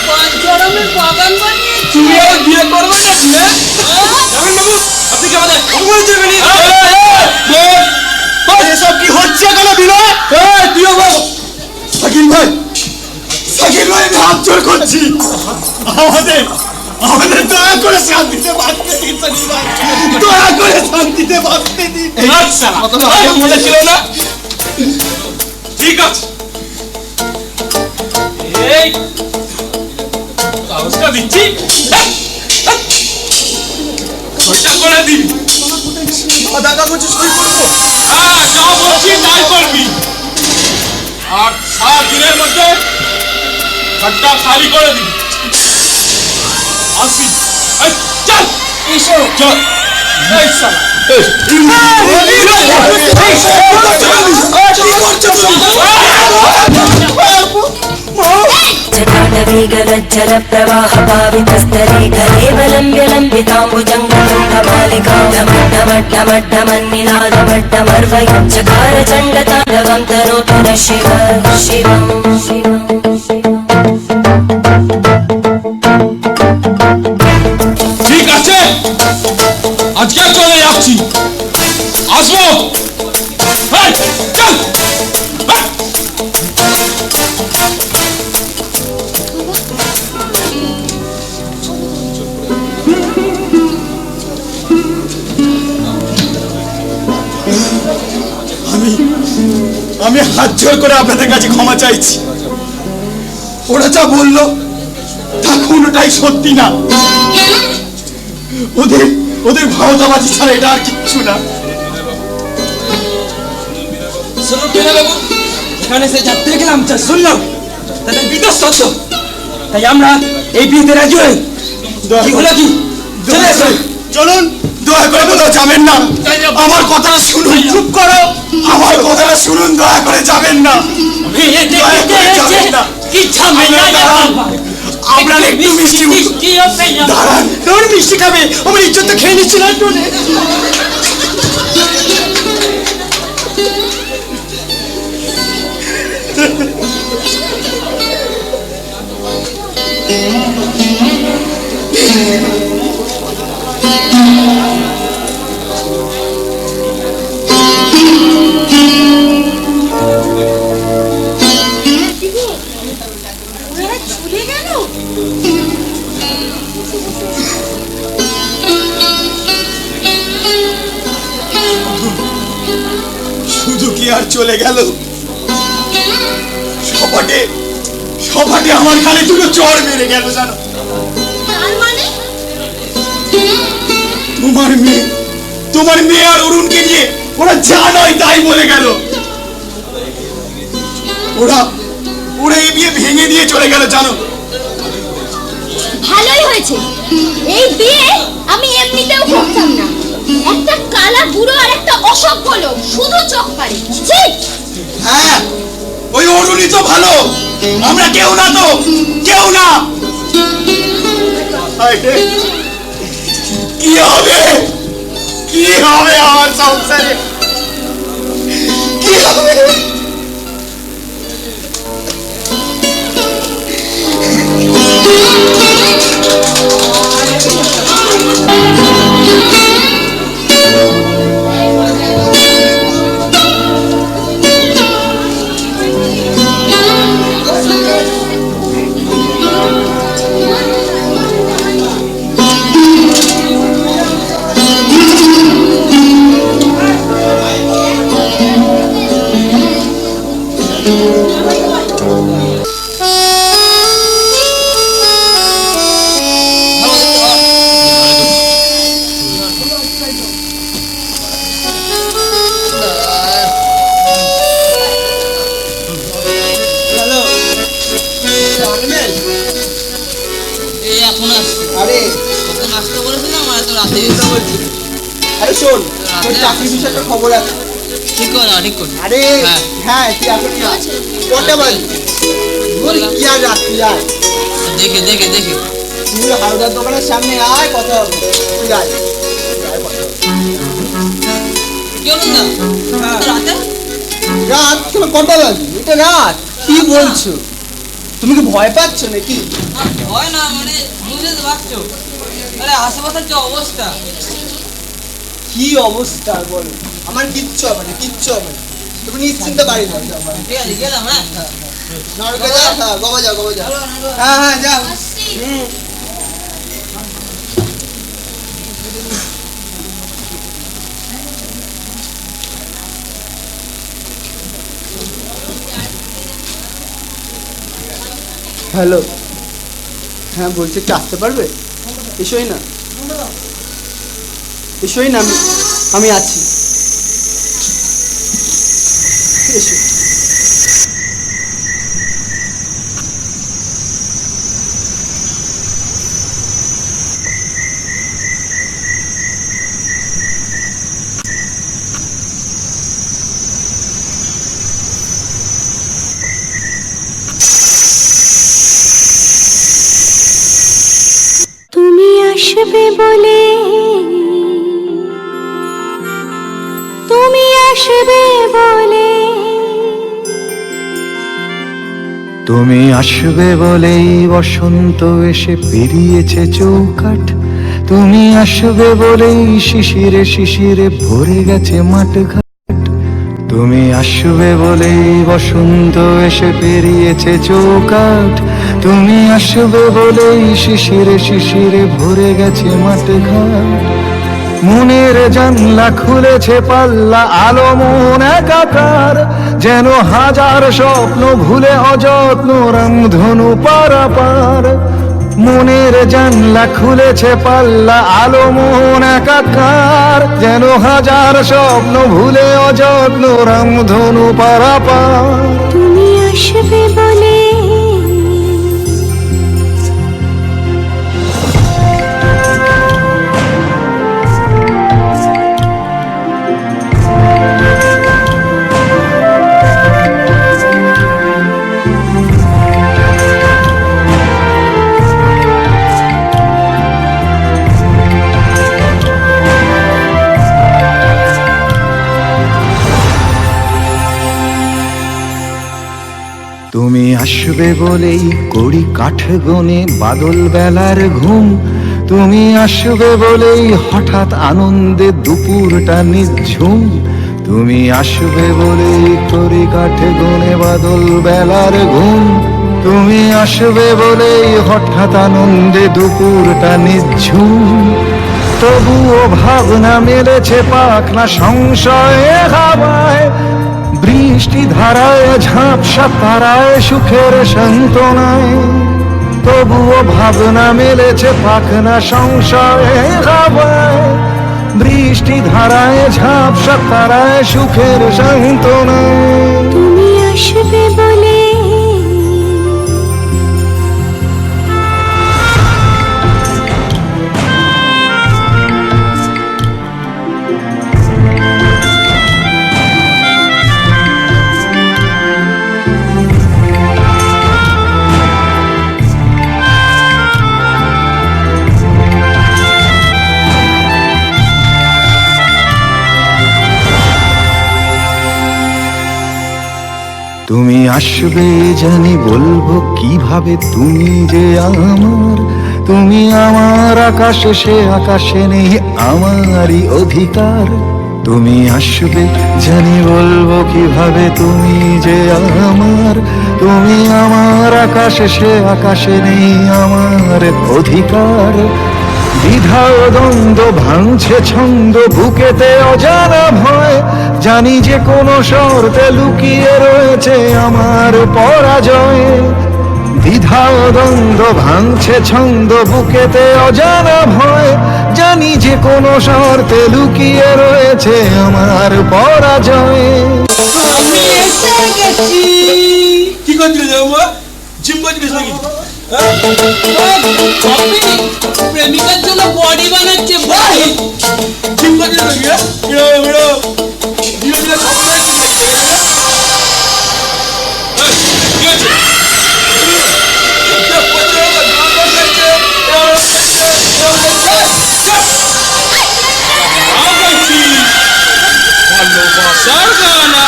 পাঁচজনের বাগান বানিয়েছি।
তুমি আর বিয়ে করবে না? জামিন বাবু, আপনি কি আমাদের অপমান করবেন?
এসব কি হচ্ছে এখানে বিনয়?
তুইও বাবু।
শাকিল ভাই, আমি হাত জোর করছি। আমাদের দয়া করে শান্তিতে বাঁচতে দিন। দয়া করে শান্তিতে বাঁচতে দিন।
মনে ছিল না? ঠিক আছে, এই কাগজটা দিচ্ছি, সইটা করে দিবি।
সাদা কাগজে সই করবো?
হ্যাঁ, যা বলছি তাই করবি। আর 7 দিনের মধ্যে ঘরটা খালি করে দিবি। আসি, এই, চল
এসো।
চল। এই শালা,
जटाटवीगलज्जल प्रवाह पावितस्तरे केवलम्ब्य लम्बिताम्बुजङ्गमट्टमट्टमट्टमन्निनादमट्टमर्वयुच्चकार चण्डताण्डवं तनोतु न शिव शिवम्
আজকে চলে যাচ্ছি, আসবো। এই, চল। এই।
আমি হাত জোর করে আপনাদের কাছে ক্ষমা চাইছি। ওরা যা বললো তা কোনোটাই সত্যি না। ওদের ওদের ভাওতাবাজি ছাড়া এটা আর কিচ্ছু না।
শুনুন বাবু, এখানে সে যাত্রী গেলাম যা শুনলাম তাদের বিতস্ত, তাই আমরা এই বিয়েতে রাজি হই। কি হলো কি? চলে এসো।
চলুন, দয়া করে কোথাও যাবেন না। আমার কথাটা শুনুন। চুপ করো, আমার কথাটা শুনুন, দয়া করে যাবেন না। দয়া করে যাবেন না। আপনার একটু মিষ্টি দাঁড়ান, তোর মিষ্টি খাবে, আমার ইজ্জত খেয়ে নিচ্ছি না।
ওরা চলে গেল।
শুধু কি আর চলে গেল? সপাটে সপাটে আমার খালি দুটো চড় মেরে গেল জানো।
তার মানে
তোমার মেয়ে আর অরুণকে নিয়ে ওরা যা নয় তাই বলে গেল। ওরা ওরা এই বিয়ে ভেঙে দিয়ে চলে গেল জানো।
ভালোই হয়েছে, এই বিয়ে আমি এমনিতেও করতাম না। একটা কালা বুড়ো আর একটা অসভ্য লোক শুধু চোখ পারে। ছি!
হ্যাঁ, ওই অরুণই তো ভালো, আমরা কেউ না, তো কেউ না। কি হবে, কি হবে আমার সংসারে, কি হবে? আরে শোন, তোর চাকরি বিষয়ে খবর আছে।
ঠিক করে ঠিক করে।
আরে হ্যাঁ, তুই এখনই আয়। কটা বাজে? কি আর রাত্রি, আয়।
দেখে দেখে দেখে
তুই হারুদার দোকানের সামনে আয়, কথা হবে। তুই আয়।
কি হলো না? রাতে
রাত তোমার কটা বাজে? এটা রাত। কি বলছো? তুমি কি ভয় পাচ্ছ নাকি?
ভয় না, মানে বুঝতে পারছো, আরে আশেপাশের যে অবস্থা।
কি অবস্থা বলো? আমার কিচ্ছু হবে না, কিচ্ছু হবে না। তুমি নিশ্চিন্তে বাড়ি যাও।
ঠিক আছে, গেলাম। হ্যাঁ,
নরকে যাও। হ্যাঁ, গোবা যাও, গোবা যাও। হ্যাঁ হ্যাঁ, যাও। হ্যালো, হ্যাঁ বলছি, একটু আসতে পারবে? এসোই না, এসোই না, আমি আছি, এসো।
তুমি আসবে বলে, তুমি আসবে বলে,
তুমি আসবে বলেই বসন্ত এসে পেরিয়েছে চৌকাঠ। তুমি আসবে বলেই শিশিরে শিশিরে ভরে গেছে মাঠঘাট, তুমি আসবে বলেই বসন্ত এসে পেরিয়েছে চৌকাঠ, তুমি আসবে বলেই শিশিরে শিশিরে ভরে গেছে মাঠঘাট। মনের জানলা খুলেছে পাল্লা, আলো মন একাকার, যেন হাজার স্বপ্ন ভুলে অযত্ন রামধনু পারাপার। মনের জানলা খুলেছে পাল্লা, আলো মন একাকার, যেন হাজার স্বপ্ন ভুলে অযত্ন রামধনু পারাপার।
তুমি আসবে বলে
তুমি আসবে বলেই কড়ি কাঠ গনে বাদল বেলার ঘুম, তুমি আসবে বলেই হঠাৎ আনন্দে দুপুরটা নিঝুম, তুমি আসবে বলেই কড়ি কাঠ গনে বাদল বেলার ঘুম, তুমি আসবে বলেই হঠাৎ আনন্দে দুপুরটা নিঝুম। তবুও ভাবনা মেলেছে পাখনা সংশয়ে হাওয়ায়, বৃষ্টি ধারায় ঝাপসা তারায় সুখের সান্ত্বনায়। তবুও ভাবনা মেলেছে পাখনা সংশয়ে হাওয়ায়, বৃষ্টি ধারায় ঝাপসা তারায় সুখের সান্ত্বনায়।
তুমি আসবে বলে
তুমি আসবে জানি বলবো কিভাবে তুমি যে আমার, তুমি আমার আকাশে সে আকাশে নেই আমারই অধিকার। তুমি আসবে জানি বলবো কিভাবে তুমি যে আমার, তুমি আমার আকাশে সে আকাশে নেই আমার অধিকার। দ্বিধা ও দ্বন্দ্ব ভাঙছে ছন্দ বুকেতে অজানা ভয়, জানি যে কোনো শর্তে লুকিয়ে রয়েছে আমার পরাজয়। দ্বিধা ও দ্বন্দ্ব ভাঙছে ছন্দ বুকেতে অজানা ভয়, জানি যে কোনো শর্তে লুকিয়ে রয়েছে আমার পরাজয়।
আমি এসে গেছি।
কি করছিস বাবা? জিম করছিস নাকি?
প্রেমিকার জন্য বডি বানাচ্ছে ভাই।
জিম করছিস নাকি? বেরো বেরো ধীরে ধীরে খাবো না। কি হচ্ছে? ভালোবাসার গানা,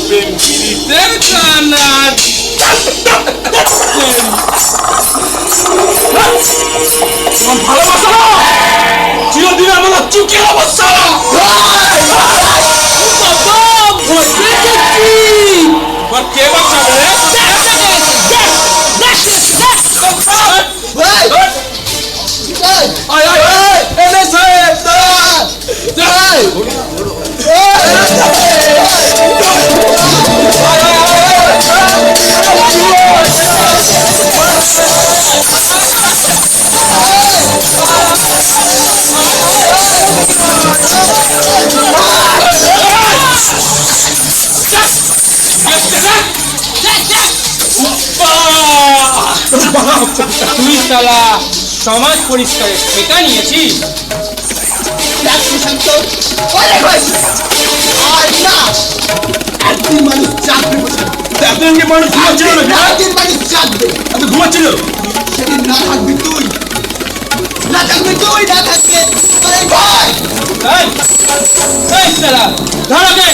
প্রেম প্রীতের গানা, ভালোবাসা না চিরদিন আমার চুকের অবস্থা। কে বাঁচাবে রে? তুই শালা সমাজ পরিষ্কারে ঠেকা নিয়েছিস।
একদিন মানুষ জাগবে বোঝা,
একদিন কি মানুষ ঘুমাচ্ছিল না?
একদিন মানুষ জাগবে।
এত ঘুমাচ্ছিল?
সেদিন না থাকবি তুই, না থাকবি তুই, না থাকবে তোর এই ভয়।
এই শালা ধরাকে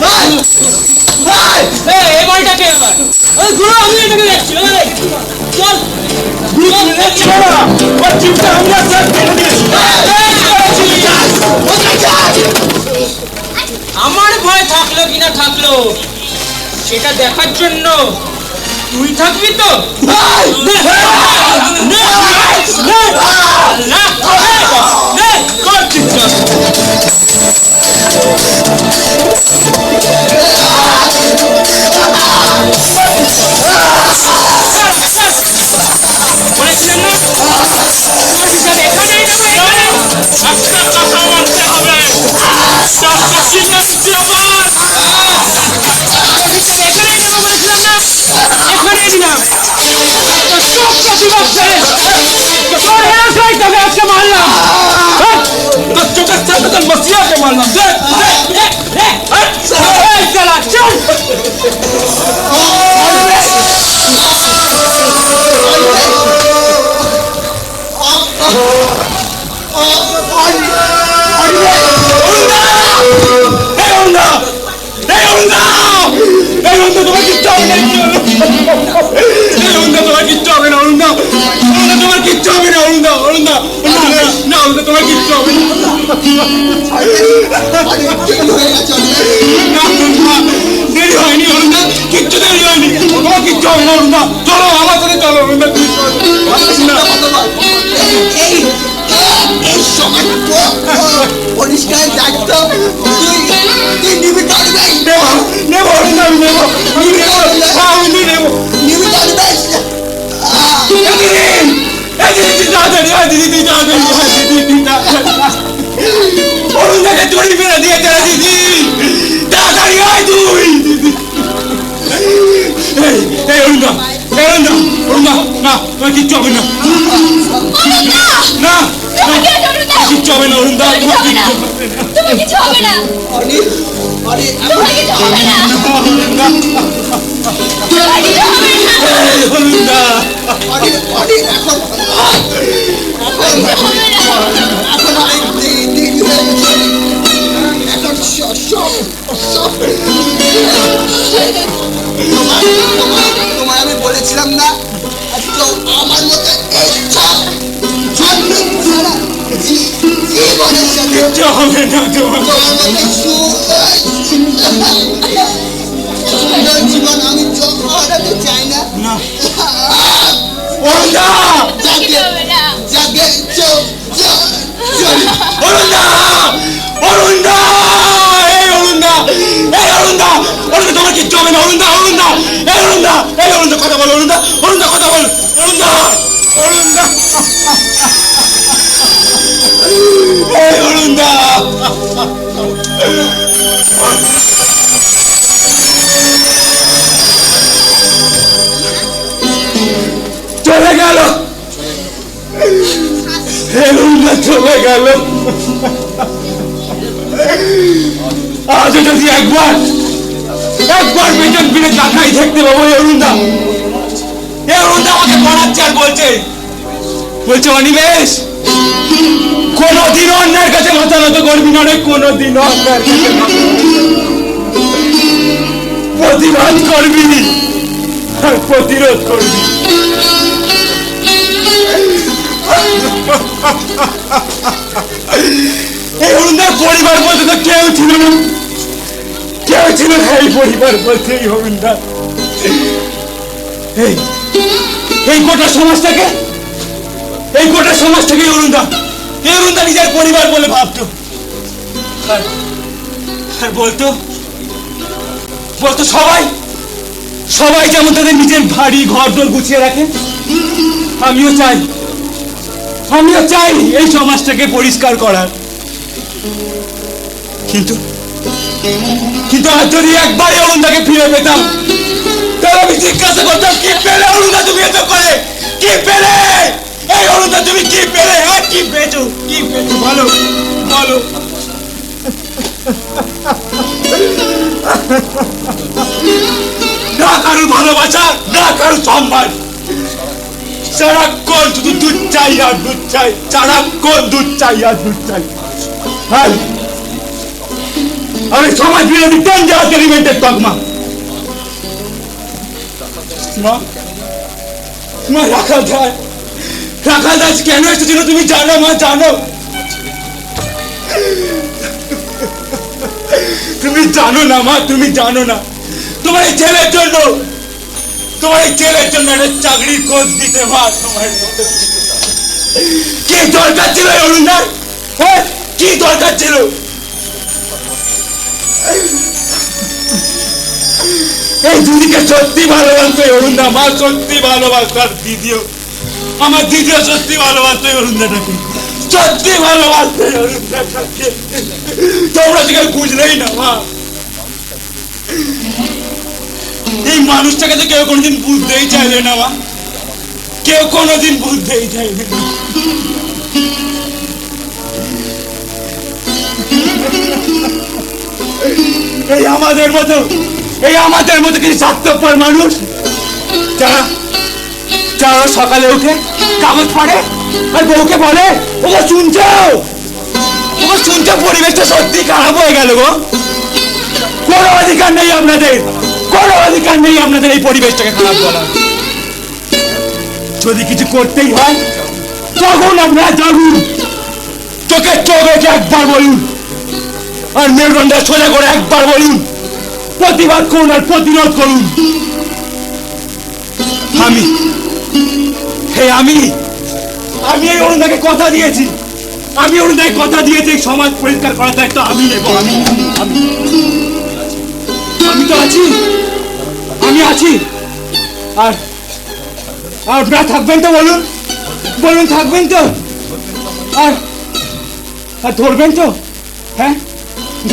ভাই ভাই
এই বলটাকে আমার গুরু আমি এটাকে দেখছি। চল আমার ভয় থাকলো কিনা থাকলো সেটা দেখার জন্য তুই থাকবি তো
পরিষ্কার দেখতো তুই নিবি পারবে
কিচ্ছু হবে না কিচ্ছু হবে না অরুণদা
তুমি কিছু হবে না তোমার কিছু হবে না তোমার কিছু হবে না
অরুণদা
তোমায় আমি বলেছিলাম না আমার মতো জীবন আমি হারাতে চাই না
তোমার কিচ্ছু হবে না অরুণদা কথা বল অরুণদা কথা বল অরুণদা চলে গেল অরুণদা চলে গেল আজ যদি একবার পেছন ফিরে তাকাই দেখতে পাবো অরুণদা আমাকে পড়াচ্ছে আর বলছে অনিমেষ কোনদিন অন্যের কাছে মাথা নত করবি না রে কোনদিন অন্যের কাছে প্রতিবাদ করবি আর প্রতিরোধ করবি এই অরুণদার পরিবার বলতে তো কেউ ছিল না এই পরিবার বলতে এই অরুণদা এই গোটা সমাজটাকে অরুণদা নিজের পরিবার বলে ভাবতো আর বলতো সবাই যেমন তাদের নিজের বাড়ি ঘর দর গুছিয়ে রাখে আমিও চাই এই সমাজটাকে পরিষ্কার করার কিন্তু আজ যদি একবারই অরুণদাকে ফিরে পেতাম তাহলে আমি জিজ্ঞাসা করতাম কি পেলে অরুণদা তুমি এত করে কি পেলে এই অরুণদা তুমি কি পেলে আর কি পেয়েছো বলো না কারো ভালোবাসা না কারো সম্মান সারাক্ষণ শুধু দুধ চাই সারাক্ষণ দুধ চাই আমি সমাজ বিরোধী ডেঞ্জারাস এলিমেন্টের তকমা মা রাখাল দাস কেন এসেছিল তুমি জানো মা, জানো? তুমি জানো না মা, তুমি জানো না। তোমার এই ছেলের জন্য একটা চাকরির খোঁজ দিতে মা। তোমার কি দরকার ছিল অরুণদার? হ্যাঁ, কি দরকার ছিল? এই দিদিকে সত্যি ভালোবাসতো অরুণদা মা, সত্যি ভালোবাসতো। আর দিদিও, আমার দিদিও সত্যি ভালোবাসতো অরুণদাটাকে, সত্যি ভালোবাসতো অরুণদাটাকে। তোমরা সেটা বুঝলেই না মা। এই মানুষটাকে তো কেউ কোনোদিন বুঝতেই চাইবে না মা, কেউ কোনোদিন বুঝতেই চাইবে না। এই আমাদের মতো কিছু স্বার্থপর মানুষ যারা সকালে উঠে কাগজ পড়ে আর বউকে বলে ওকে শুনছো, পরিবেশটা সত্যি খারাপ হয়ে গেল গো। কোনো অধিকার নেই আপনাদের এই পরিবেশটাকে খারাপ করার। যদি কিছু করতেই হয় তখন আপনারা জাগুন, চোখে একবার বলুন, আর মেরুদণ্ডটা সোজা করে একবার বলুন, প্রতিবাদ করুন আর প্রতিরোধ করুন। আমি এই অরুণদাকে কথা দিয়েছি, সমাজ পরিষ্কার করার দায়িত্ব আমি নেব। আমি তো আছি, আর আপনারা থাকবেন তো? বলুন থাকবেন তো? আর ধরবেন তো? হ্যাঁ,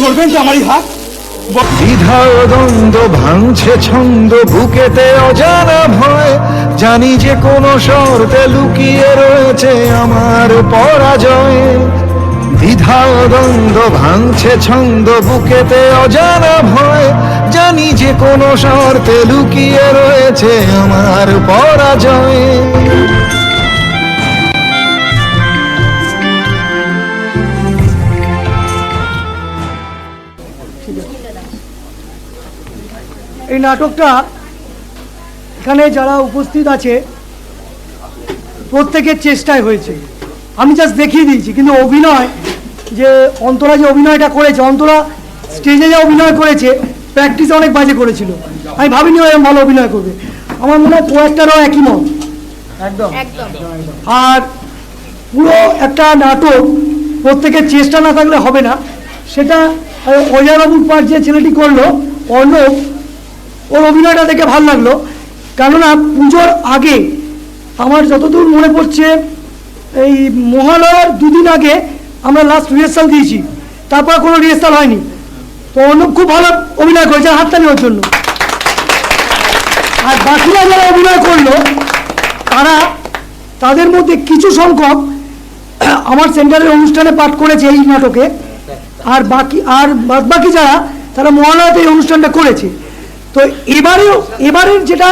ধরবেন তো আমার এই হাত?
দ্বিধা ও দ্বন্দ্ব ভাঙছে ছন্দ বুকেতে অজানা ভয়, জানি যে কোনো শর্তে লুকিয়ে রয়েছে আমার পরাজয়। দ্বিধা ও দ্বন্দ্ব ভাঙছে ছন্দ বুকেতে অজানা ভয়, জানি যে কোনো শর্তে লুকিয়ে রয়েছে আমার পরাজয়।
এই নাটকটা এখানে যারা উপস্থিত আছে প্রত্যেকের চেষ্টায় হয়েছে, আমি জাস্ট দেখিয়ে দিয়েছি। কিন্তু অভিনয় যে অন্তরা যে অভিনয়টা করেছে, অন্তরা স্টেজে যে অভিনয় করেছে প্র্যাকটিসে অনেক বাজে করেছিল। আমি ভাবিনি ও ভালো অভিনয় করবে। আমার মনে হয় কয়েকটারও একই মত, একদম। আর পুরো একটা নাটক প্রত্যেকের চেষ্টা না থাকলে হবে না। সেটা অজয়বাবুর পাঠ যে ছেলেটি করলো অর্ণব, ওর অভিনয়টা দেখে ভালো লাগলো। কেননা পুজোর আগে আমার যতদূর মনে পড়ছে এই মহালয়ার দুদিন আগে আমরা লাস্ট রিহার্সাল দিয়েছি, তারপর কোনো রিহার্সাল হয়নি। তো অর্ণব খুব ভালো অভিনয় করেছে, হাততালি ওর জন্য। আর বাকিরা যারা অভিনয় করলো তাদের মধ্যে কিছু সংখ্যক আমার সেন্টারের অনুষ্ঠানে পাঠ করেছে এই নাটকে, আর বাকি যারা তারা মহালয়াতে এই অনুষ্ঠানটা করেছে। তো এবারের যেটা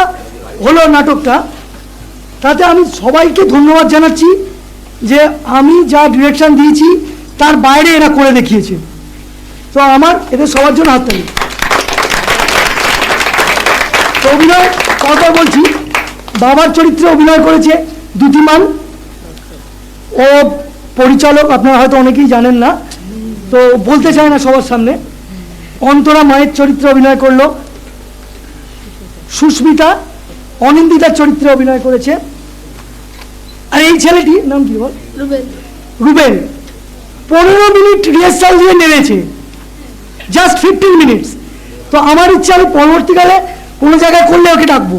হলো নাটকটা, তাতে আমি সবাইকে ধন্যবাদ জানাচ্ছি যে আমি যা ডিরেকশন দিয়েছি তার বাইরে এরা করে দেখিয়েছে। তো আমার এদের সবার জন্য হাততালি। তো অভিনয় কথা বলছি, বাবার চরিত্রে অভিনয় করেছে দ্যুতিমান, ও পরিচালক, আপনারা হয়তো অনেকেই জানেন না, তো বলতে চায় না সবার সামনে। অন্তরা মায়ের চরিত্রে অভিনয় করলো, সুস্মিতা অনিন্দিতার চরিত্রে অভিনয় করেছে, আর এই ছেলেটির নাম কি বল? রুবেল। 15 মিনিট রিহার্সাল দিয়ে নেমেছে, জাস্ট 15 মিনিটস। তো আমার ইচ্ছা আমি পরবর্তীকালে কোনো জায়গায় করলে ওকে ডাকবো।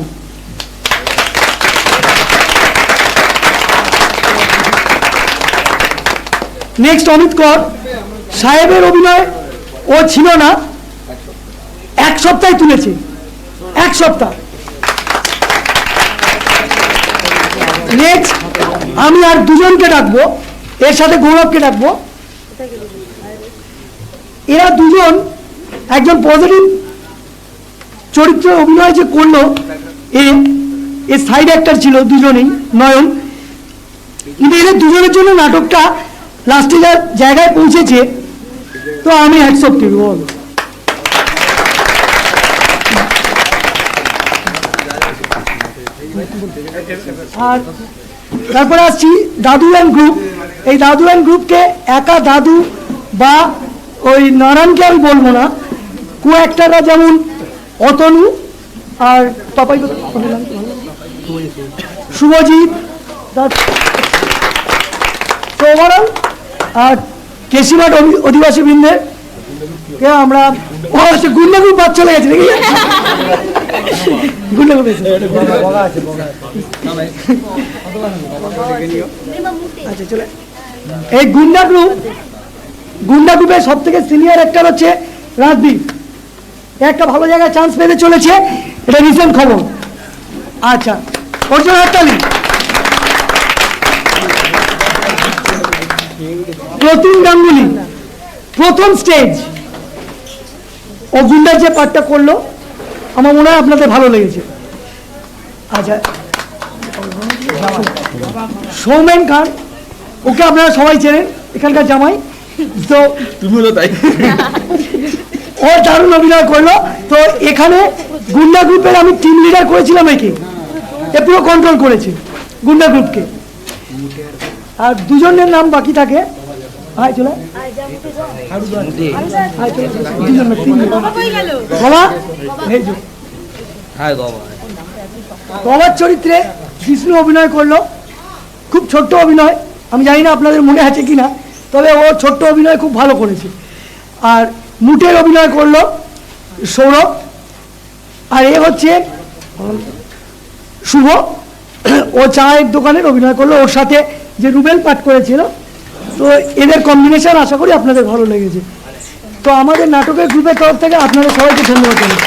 নেক্সট অমিত কর সাহেবের অভিনয় ও ছিল না, 1 সপ্তাহে তুলেছে, 1 সপ্তাহ। নেক্সট আমি আর দুজনকে ডাকবো, এর সাথে গৌরবকে ডাকবো। এরা দুজন একজন পজিটিভ চরিত্রে অভিনয় যে করলো, এ সাইড অ্যাক্টর ছিল দুজনেই, নয়ন। কিন্তু এদের দুজনের জন্য নাটকটা লাস্টে যা জায়গায় পৌঁছেছে, তো আমি হ্যাটস অফ করব। আর তারপরে আসছি দাদু অ্যান্ড গ্রুপ। এই দাদু অ্যান্ড গ্রুপকে একা দাদু বা ওই নারায়ণকে আমি বলবো না, কো অ্যাক্টাররা যেমন অতনু আর পাপাই শুভজিৎ, তো ওভারঅল আর কেশিমাঠ অধিবাসী বৃন্দের কে আমরা ও আচ্ছা গুন্ডা গ্রুপ বাদ চলে গেছে দেখি গুন্ডা গ্রুপ আচ্ছা চলে এই গুন্ডা গ্রুপের সব থেকে সিনিয়র অ্যাক্টর হচ্ছে রাজদীপ। একটা ভালো জায়গায় চান্স পেতে চলেছে, এটা রিসেন্ট খবর। আচ্ছা ওর জন্য হাততালি। প্রতিম গাঙ্গুলি প্রথম স্টেজ, ও গুন্ডার যে পার্টটা করলো আমার মনে হয় আপনাদের ভালো লেগেছে। আচ্ছা সৌমেন খান, ওকে আপনারা সবাই চেনেন, এখানকার জামাই। তো
তুমিও তাই,
ও দারুণ অভিনয় করলো। তো এখানে গুন্ডা গ্রুপের আমি টিম লিডার করেছিলাম, একে এ পুরো কন্ট্রোল করেছে গুন্ডা গ্রুপকে। আর দুজনের নাম বাকি থাকে, চলে বাবার চরিত্রে বিষ্ণু অভিনয় করলো, খুব ছোট্ট অভিনয়, আমি জানি না আপনাদের মনে আছে কিনা, তবে ও ছোট্ট অভিনয় খুব ভালো করেছে। আর মুটের অভিনয় করলো সৌরভ, আর এ হচ্ছে শুভ, ও চায়ের দোকানের অভিনয় করলো, ওর সাথে যে রুবেল পাঠ করেছিল। তো এদের কম্বিনেশন আশা করি আপনাদের ভালো লেগেছে। তো আমাদের নাটকের গ্রুপের তরফ থেকে আপনাদের সবাইকে ধন্যবাদ জানাই।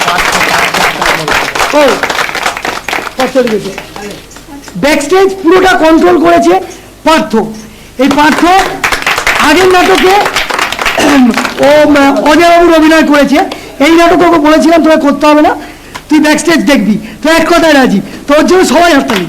ব্যাকস্টেজ পুরোটা কন্ট্রোল করেছে পার্থ। এই পার্থ আগের নাটকে ও অজয়বাবুর অভিনয় করেছে, এই নাটকে ওকে বলেছিলাম তোরা করতে হবে না, তুই ব্যাকস্টেজ দেখবি, তো এক কথায় রাজি। তোর জন্য সবাই হাততালি।